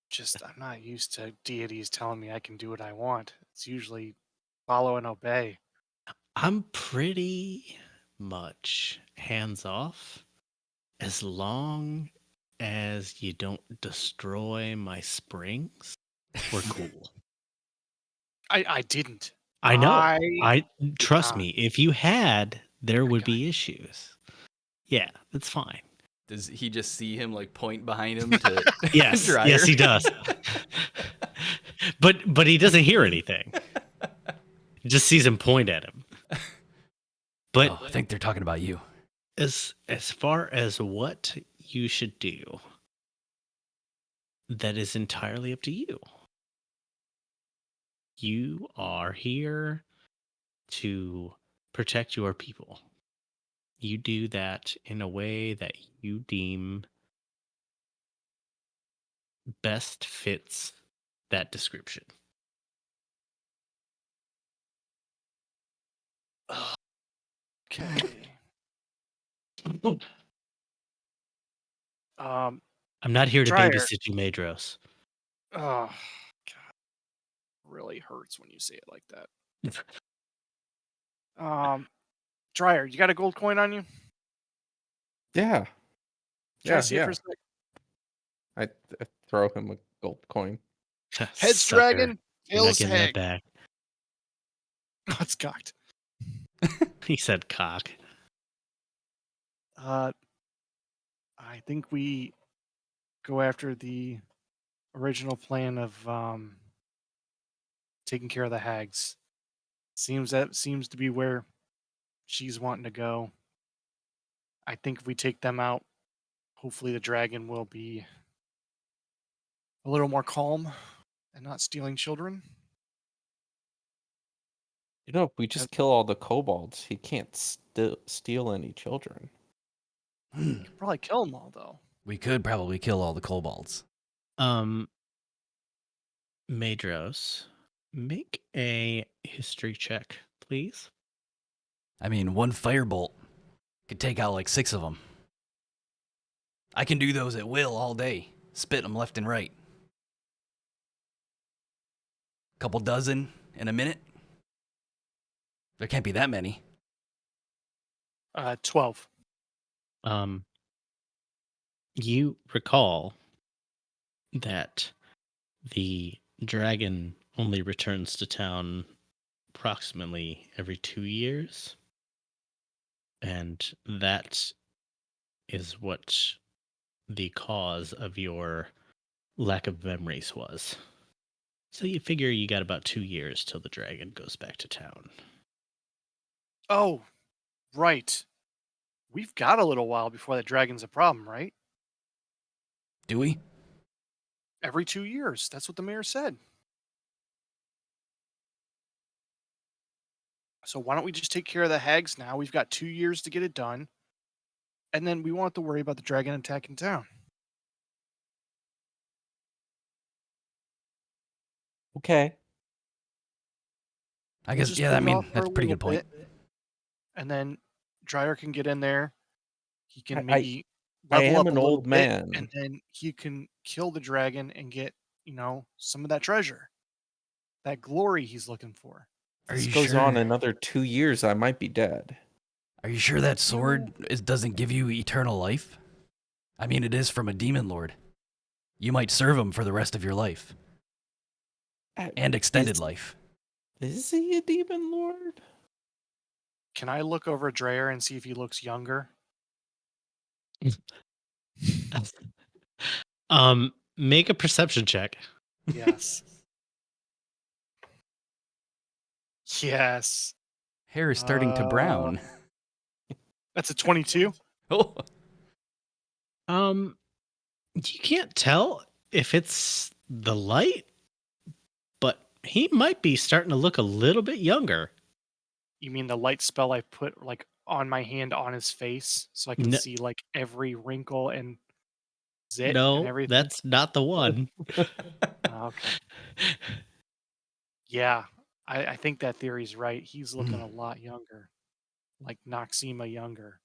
Just I'm not used to deities telling me I can do what I want. It's usually follow and obey. I'm pretty much hands off as long as you don't destroy my springs. We're cool. I didn't. I know. I I trust not. me. If you had, there would be issues. Yeah, that's fine. Does he just see him like point behind him to Yes, Dryer? yes, he does. but he doesn't hear anything. He just sees him point at him. But Oh, I think they're talking about you. as far as what you should do, that is entirely up to you. You are here to protect your people. You do that in a way that you deem best fits that description. Okay. I'm not here to Dryer. babysit you, Madros. Oh, God. Really hurts when you say it like that. Dryer, you got a gold coin on you? Yeah. Can I Yeah, see it for yeah. a sec? I throw him a gold coin. Heads Sucker. dragon, You're not tails getting that hag. back. Oh, it's cocked. He said cock. I think we go after the original plan of taking care of the hags. Seems to be where she's wanting to go. I think if we take them out, hopefully the dragon will be a little more calm and not stealing children. You know, if we just kill all the kobolds, he can't steal any children. Could probably kill them all though. We could probably kill all the kobolds. Madros, make a history check, please. I mean, one firebolt could take out like 6 of them. I can do those at will all day, spit them left and right. Couple dozen in a minute. There can't be that many. 12. You recall that the dragon only returns to town approximately every 2 years, and that is what the cause of your lack of memories was. So you figure you got about 2 years till the dragon goes back to town. Oh, right. We've got a little while before the dragon's a problem, right? Do we? Every 2 years. That's what the mayor said. So why don't we just take care of the hags now? We've got 2 years to get it done. And then we won't have to worry about the dragon attacking town. Okay. I We'll guess, just yeah, put I it mean, off for that's a pretty little good point. bit, and then Dryer can get in there. He I- can maybe I level am up a an little old bit, man. and then he can kill the dragon and get, some of that treasure, that glory he's looking for. Are This you goes sure? on another 2 years, I might be dead. Are you sure that sword doesn't give you eternal life? I mean, it is from a demon lord. You might serve him for the rest of your life. And extended life. Is he a demon lord? Can I look over Dreyer and see if he looks younger? Make a perception check. Yes. Yes. Hair is starting to brown. That's a 22. Oh, You can't tell if it's the light, but he might be starting to look a little bit younger. You mean the light spell I put on my hand on his face so I can No, see every wrinkle and zit and no, everything? that's not the one. Okay. Yeah, I think that theory's right. He's looking a lot younger, like Noxema younger.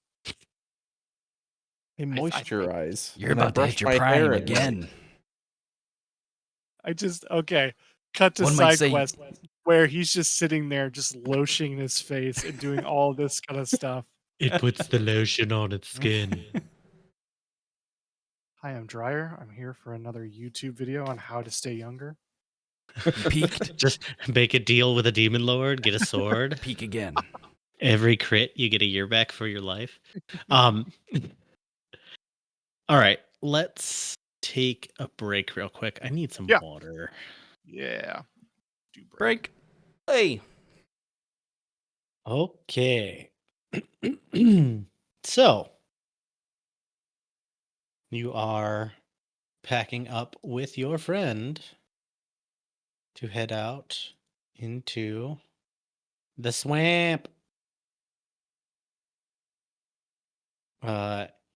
I I think moisturize. you're and I about to brush hit your my hair prime at night. again. okay. Cut to One might side say- quest where he's just sitting there, just lotioning his face and doing all this kind of stuff. It puts the lotion on its skin. Hi, I'm Dryer. I'm here for another YouTube video on how to stay younger. You peaked. Just make a deal with a demon lord, get a sword. Peak again. Every crit, you get a year back for your life. All right, let's take a break real quick. I need some Yeah. water. Yeah. Break. Hey. Okay. So, you are packing up with your friend to head out into the swamp.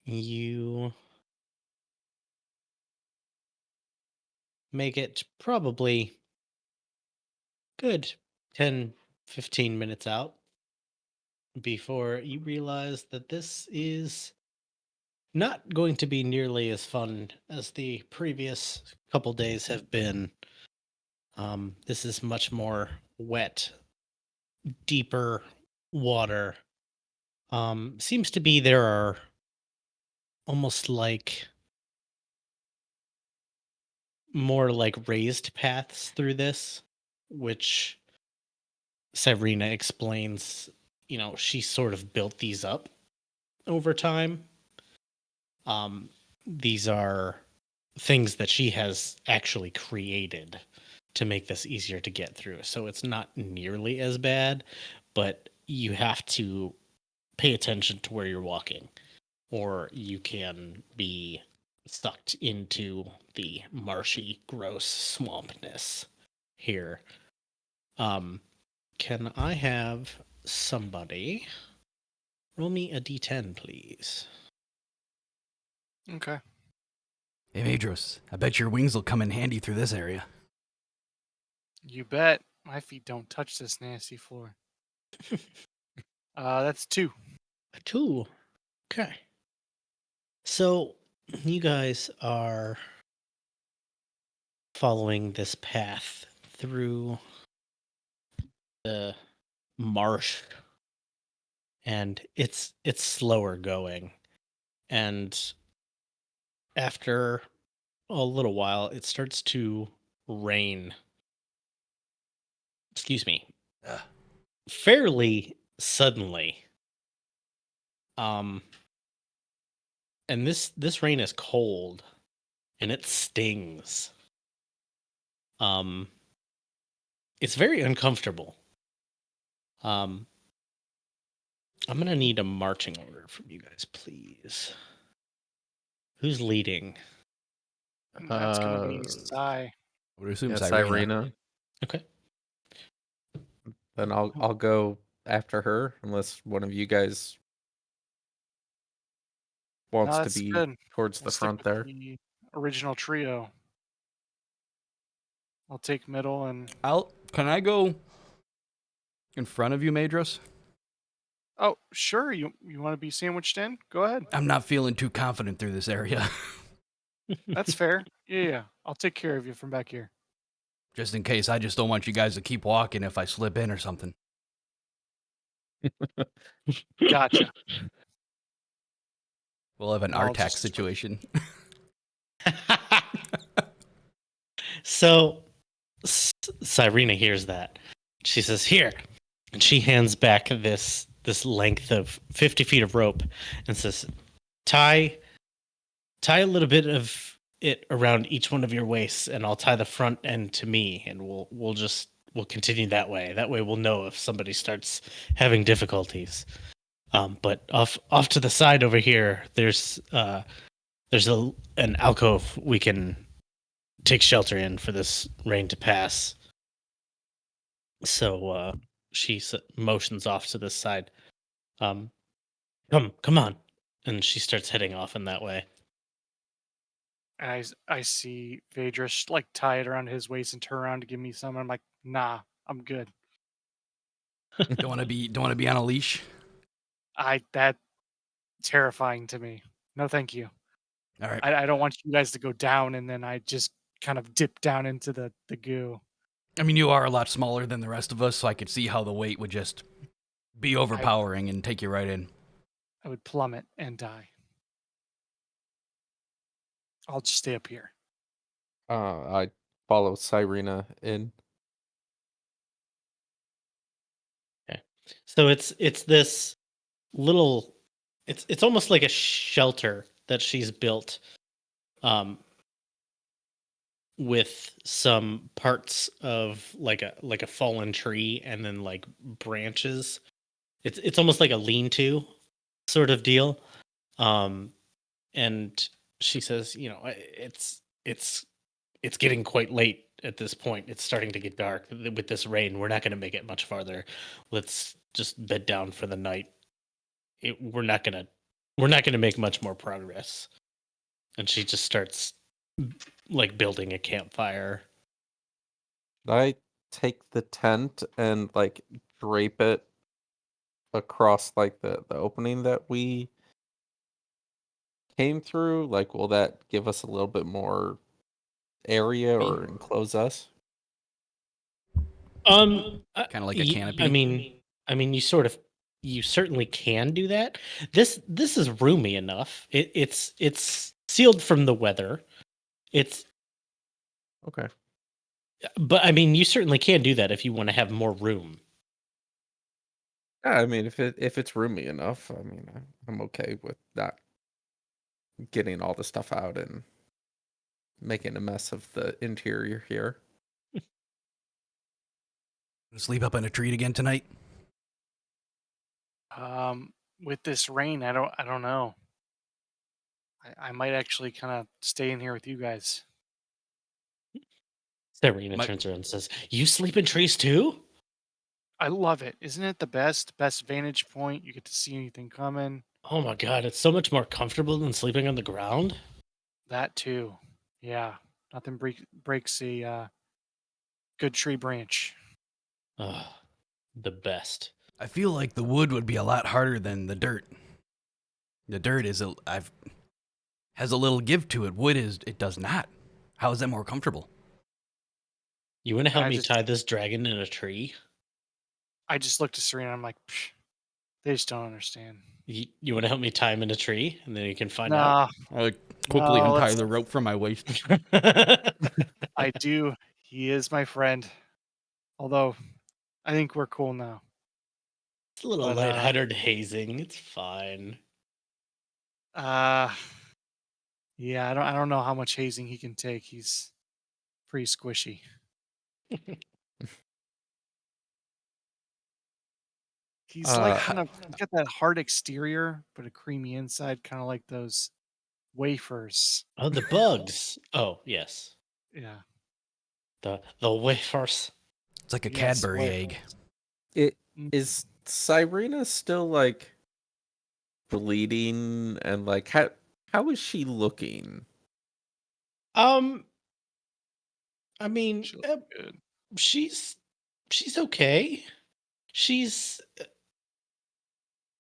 You make it probably good 10, 15 minutes out before you realize that this is not going to be nearly as fun as the previous couple days have been. This is much more wet, deeper water. Seems to be there are almost like more like raised paths through this, which Sabrina explains, she sort of built these up over time. Um, these are things that she has actually created to make this easier to get through. So it's not nearly as bad, but you have to pay attention to where you're walking, or you can be sucked into the marshy, gross swampness here. Can I have somebody roll me a d10, please? Okay. Hey, Madros, I bet your wings will come in handy through this area. You bet. My feet don't touch this nasty floor. That's 2. A 2. Okay. So you guys are following this path through the marsh, and it's slower going, and after a little while it starts to rain, excuse me, Ugh. fairly suddenly. And this rain is cold and it stings. It's very uncomfortable. I'm gonna need a marching order from you guys, please. Who's leading? That's gonna be Uh, Sai. I would assume yeah, Cyrena. Cyrena. Okay. Then I'll go after her unless one of you guys No, wants to that's be good. towards We'll the stick front with there. the original trio. I'll take middle and. Can I go in front of you, Madros? Oh, sure. You want to be sandwiched in? Go ahead. I'm not feeling too confident through this area. That's fair. Yeah. I'll take care of you from back here. Just in case, I just don't want you guys to keep walking if I slip in or something. Gotcha. We'll have an I'll Artax just- situation. So Cyrena hears that. She says, "Here," and she hands back this length of 50 feet of rope and says, tie a little bit of it around each one of your waists, and I'll tie the front end to me, and we'll continue that way. That way we'll know if somebody starts having difficulties. But off to the side over here, there's an alcove we can take shelter in for this rain to pass. So she motions off to this side. Come on, and she starts heading off in that way. I see Vedris like tie it around his waist and turn around to give me some. I'm like, nah, I'm good. Don't want to be on a leash. That terrifying to me. No, thank you. All right. I don't want you guys to go down and then I just kind of dip down into the goo. I mean, you are a lot smaller than the rest of us, so I could see how the weight would just be overpowering and take you right in. I would plummet and die. I'll just stay up here. I follow Cyrena in. Okay. So it's this little, it's almost like a shelter that she's built, with some parts of like a fallen tree and then like branches. It's almost like a lean-to sort of deal. And she says, it's getting quite late at this point. It's starting to get dark with this rain. We're not going to make it much farther. Let's just bed down for the night. We're not gonna make much more progress. And she just starts like building a campfire. Should I take the tent and like drape it across like the opening that we came through? Like, will that give us a little bit more area or enclose us? Kind of like a canopy. I mean, you certainly can do that. This is roomy enough. It's sealed from the weather. It's Okay. But I mean, you certainly can do that if you want to have more room. Yeah, I mean, if it's roomy enough, I mean, I'm okay with not getting all the stuff out and making a mess of the interior here. Sleep up in a tree again tonight? With this rain, I don't know. I might actually kind of stay in here with you guys. Serena My- turns around and says, "You sleep in trees too?" I love it. Isn't it the best vantage point? You get to see anything coming. Oh my god, it's so much more comfortable than sleeping on the ground. That too. Yeah. Nothing breaks a good tree branch. Ugh, the best. I feel like the wood would be a lot harder than the dirt. The dirt has a little give to it. Wood it does not. How is that more comfortable? You want to help I me just- tie this dragon in a tree? I just looked at Serena. I'm like, Psh, they just don't understand. You want to help me tie him in a tree, and then you can find Nah, I quickly No, untie let's- the rope from my waist. out. I do. He is my friend. Although, I think we're cool now. It's a little But, lighthearted hazing. It's fine. Yeah, I don't know how much hazing he can take. He's pretty squishy. He's like Uh, he's got that hard exterior, but a creamy inside, kind of like those wafers. Oh, the bugs. Oh, yes. Yeah. The wafers. It's like a Yes, Cadbury wafers. egg. It Mm. is Cyrena still like bleeding and like how is she looking? I mean, She looks good. she's okay. She's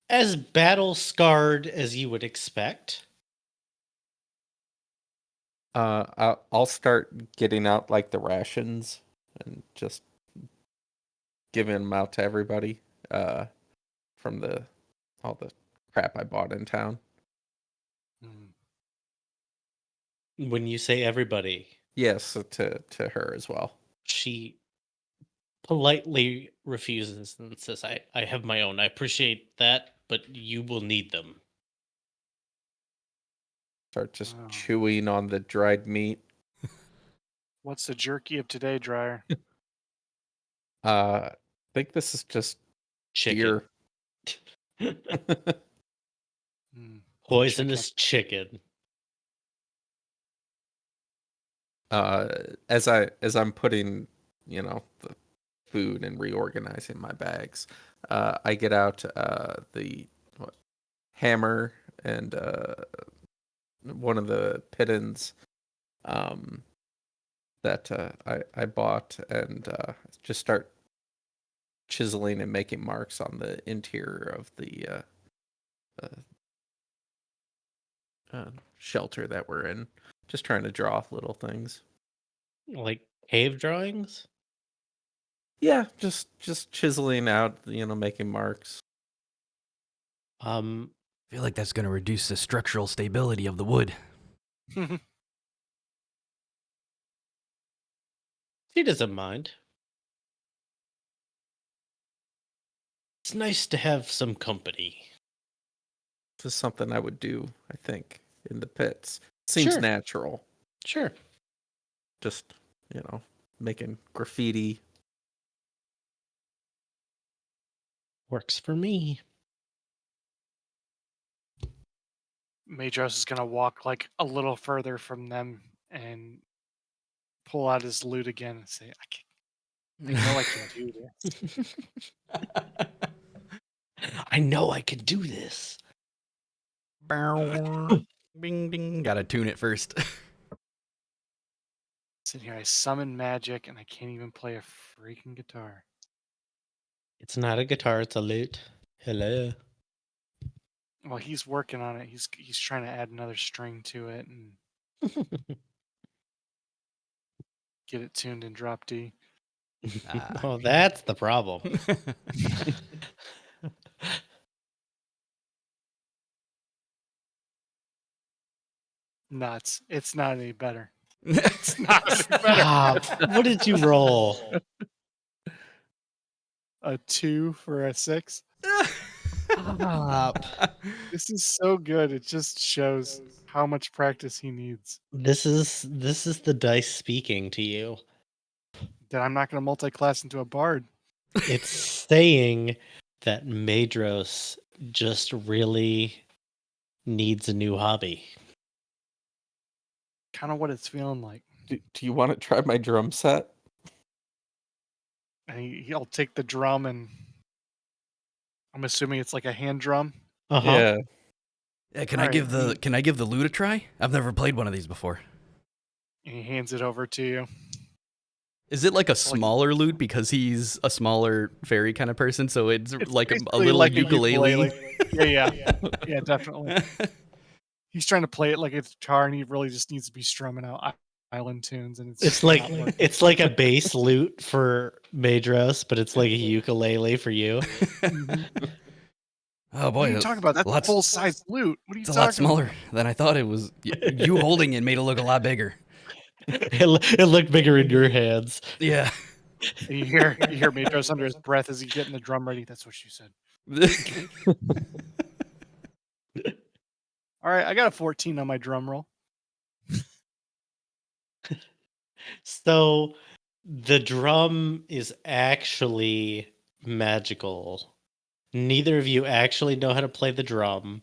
as battle scarred as you would expect. I'll start getting out like the rations and just giving them out to everybody. From all the crap I bought in town. Mm. When you say everybody, Yes, to her as well. she politely refuses and says, I have my own. I appreciate that, but you will need them. Start just Wow. chewing on the dried meat. What's the jerky of today, Dryer? I think this is just Chicken. deer. Mm. Poisonous chicken. As I'm putting, the food and reorganizing my bags, I get out the hammer and one of the pittons that I bought and just start chiseling and making marks on the interior of the shelter that we're in. Just trying to draw little things. Like cave drawings? Yeah, just chiseling out, making marks. I feel like that's going to reduce the structural stability of the wood. She doesn't mind. It's nice to have some company. Just something I would do, I think, in the pits. Seems Sure. natural. Sure. Just, making graffiti. Works for me. Madros is gonna walk like a little further from them and pull out his lute again and say, I know I can do this. I know I can do this. Bing, ding. Gotta tune it first. Sit here, I summon magic, and I can't even play a freaking guitar. It's not a guitar, it's a lute. Hello. Well, he's working on it. He's trying to add another string to it and get it tuned in drop D. Oh, that's the problem. Nuts. It's not any better. It's not any better. Stop. What did you roll? A 2 for a 6. Stop. This is so good. It just shows how much practice he needs. This is the dice speaking to you. That I'm not going to multi-class into a bard. It's saying that Madros just really needs a new hobby. Kind of what it's feeling like. Do you want to try my drum set? And he'll take the drum and I'm assuming it's like a hand drum. Uh-huh. Yeah. Yeah, can All I right, give the lute a try? I've never played one of these before. And he hands it over to you. Is it like a smaller lute because he's a smaller fairy kind of person? So it's like a basically little like a ukulele. Yeah. Yeah, definitely. He's trying to play it like a guitar, and he really just needs to be strumming out island tunes. And It's like a bass lute for Madros, but it's like a ukulele for you. Oh What are boy, you talking about? That's lots- a full size lute. What are you it's a talking lot smaller than I thought it was. You holding it made it look a lot bigger. It looked bigger in your hands. Yeah. about? And you hear Madros under his breath as he's getting the drum ready. That's what she said. All right, I got a 14 on my drum roll. So the drum is actually magical. Neither of you actually know how to play the drum.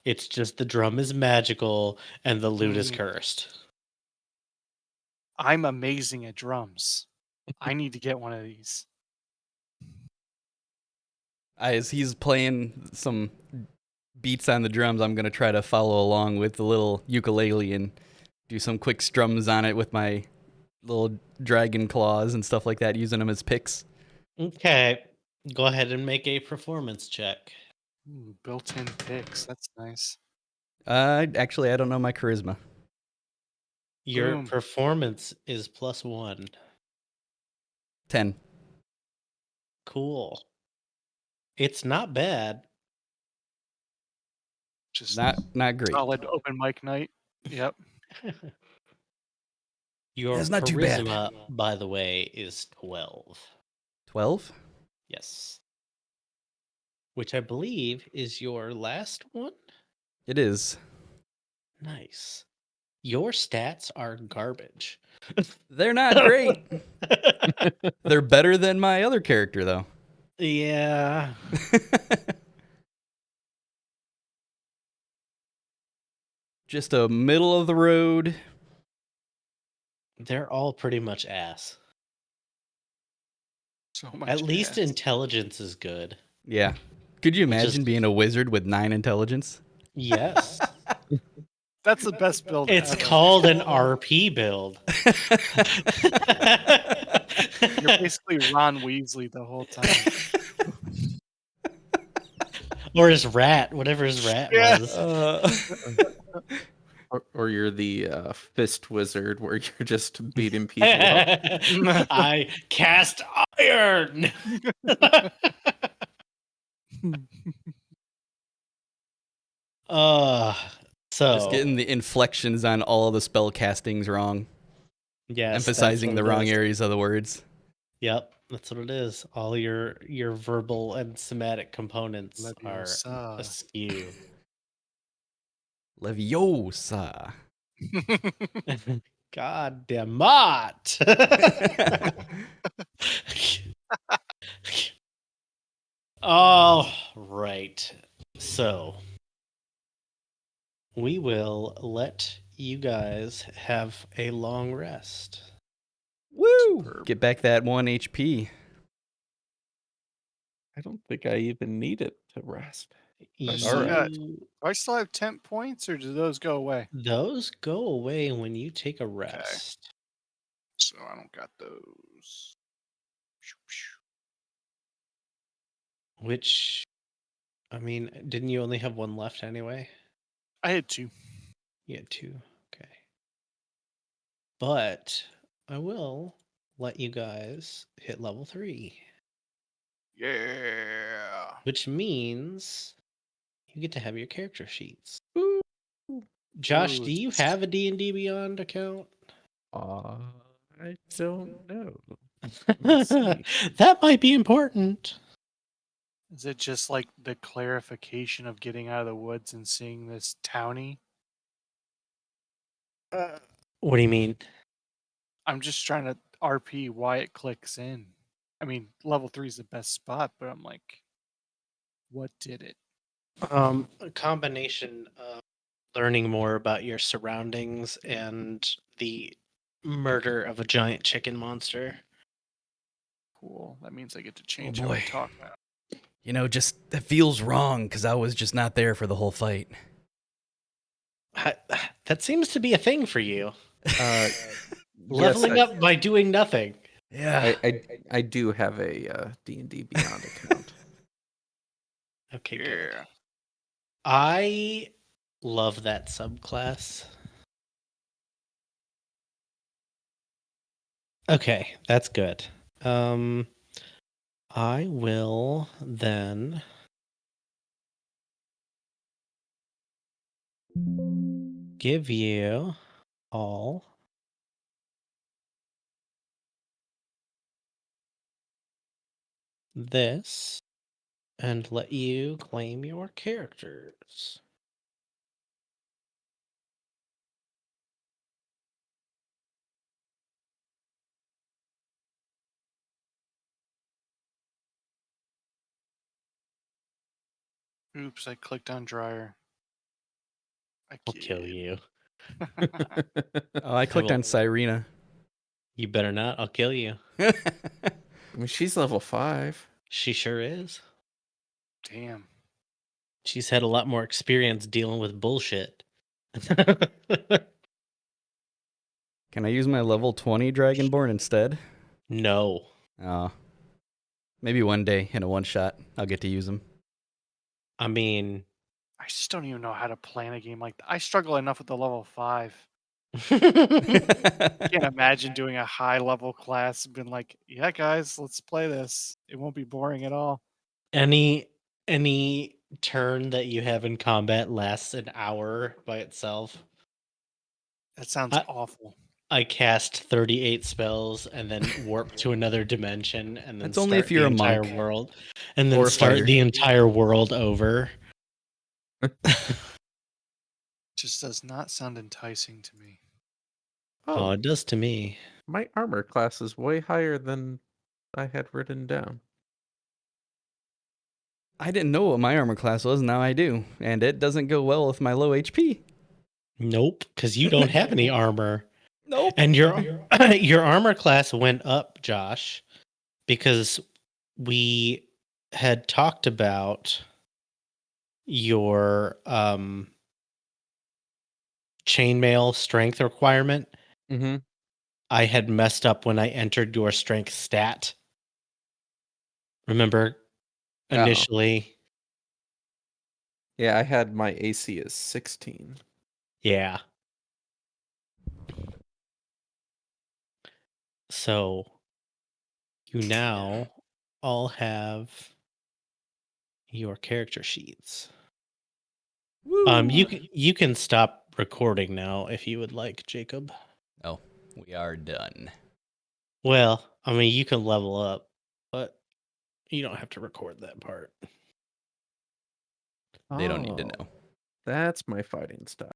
It's just the drum is magical and the lute is cursed. I'm amazing at drums. I need to get one of these. As he's playing some beats on the drums, I'm gonna try to follow along with the little ukulele and do some quick strums on it with my little dragon claws and stuff like that, using them as picks. Okay. Go ahead and make a performance check. Ooh, built-in picks. That's nice. Actually, I don't know my charisma. Your Boom. performance is +1. 10. Cool. It's not bad. Just Not great. solid open mic night. Yep. Your That's not too bad. charisma, by the way, is 12. 12? Yes. Which I believe is your last one? It is. Nice. Your stats are garbage. They're not great. They're better than my other character, though. Yeah. Just a middle of the road. They're all pretty much ass. So much. At least ass. intelligence is good. Yeah. Could you Which is- imagine being a wizard with 9 intelligence? Yes. That's the best build. It's ever. called an RP build. You're basically Ron Weasley the whole time. Or his rat, whatever his rat Yeah. was. Or you're the fist wizard where you're just beating people up. I cast iron. So Just getting the inflections on all of the spell castings wrong. yes, Emphasizing the that's what it wrong is. areas of the words. Yep, that's what it is. All your verbal and somatic components are Leviosa. askew. Leviosa. God damn it. All right. So we will let you guys have a long rest. Woo! Superb. Get back that 1 HP. I don't think I even need it to rest. All right. You- Do I still have temp points, or do those go away? Those go away when you take a rest. So I don't got those. Which, I mean, didn't you only have one left anyway? I had 2. You had 2. Okay. But I will let you guys hit level 3, Yeah. which means you get to have your character sheets. Ooh. Josh, Ooh, do you it's- have a D&D Beyond account? I don't know. Let's see. That might be important. Is it just like the clarification of getting out of the woods and seeing this townie? What do you mean? I'm just trying to RP why it clicks in. I mean, level 3 is the best spot, but I'm like, what did it? A combination of learning more about your surroundings and the murder of a giant chicken monster. Cool. That means I get to change how I boy. talk now. You know, just that feels wrong because I was just not there for the whole fight. That seems to be a thing for you. Leveling yes, up by doing nothing. Yeah. I do have a D&D Beyond account. Okay, good. Yeah. I love that subclass. Okay, that's good. I will then give you all this and let you claim your characters. Oops, I clicked on dryer. I'll kill you. Oh, I clicked will- on Cyrena. You better not. I'll kill you. I mean, she's level 5. She sure is. Damn. She's had a lot more experience dealing with bullshit. Can I use my level 20 Dragonborn instead? No. Oh. Maybe one day in a one shot, I'll get to use them. I mean, I just don't even know how to plan a game like that. I struggle enough with the level 5. I Can't imagine doing a high level class and been like, yeah, guys, let's play this. It won't be boring at all. any turn that you have in combat lasts an hour by itself. That sounds I- awful. I cast 38 spells and then warp to another dimension and then That's only start if you're the a entire monk. world and then Or a start fighter. the entire world over. Just does not sound enticing to me. Oh, Oh, it does to me. my armor class is way higher than I had written down. I didn't know what my armor class was, now I do. And it doesn't go well with my low HP. Nope, because you don't have any armor. Nope. And your your armor class went up, Josh, because we had talked about your chainmail strength requirement. Mm-hmm. I had messed up when I entered your strength stat. Remember Oh. initially? Yeah, I had my AC as 16. Yeah. So you now all have your character sheets. You can stop recording now if you would like, Jacob. Oh, we are done. Well, I mean, you can level up, but you don't have to record that part. They don't need to Oh, know. That's my fighting style.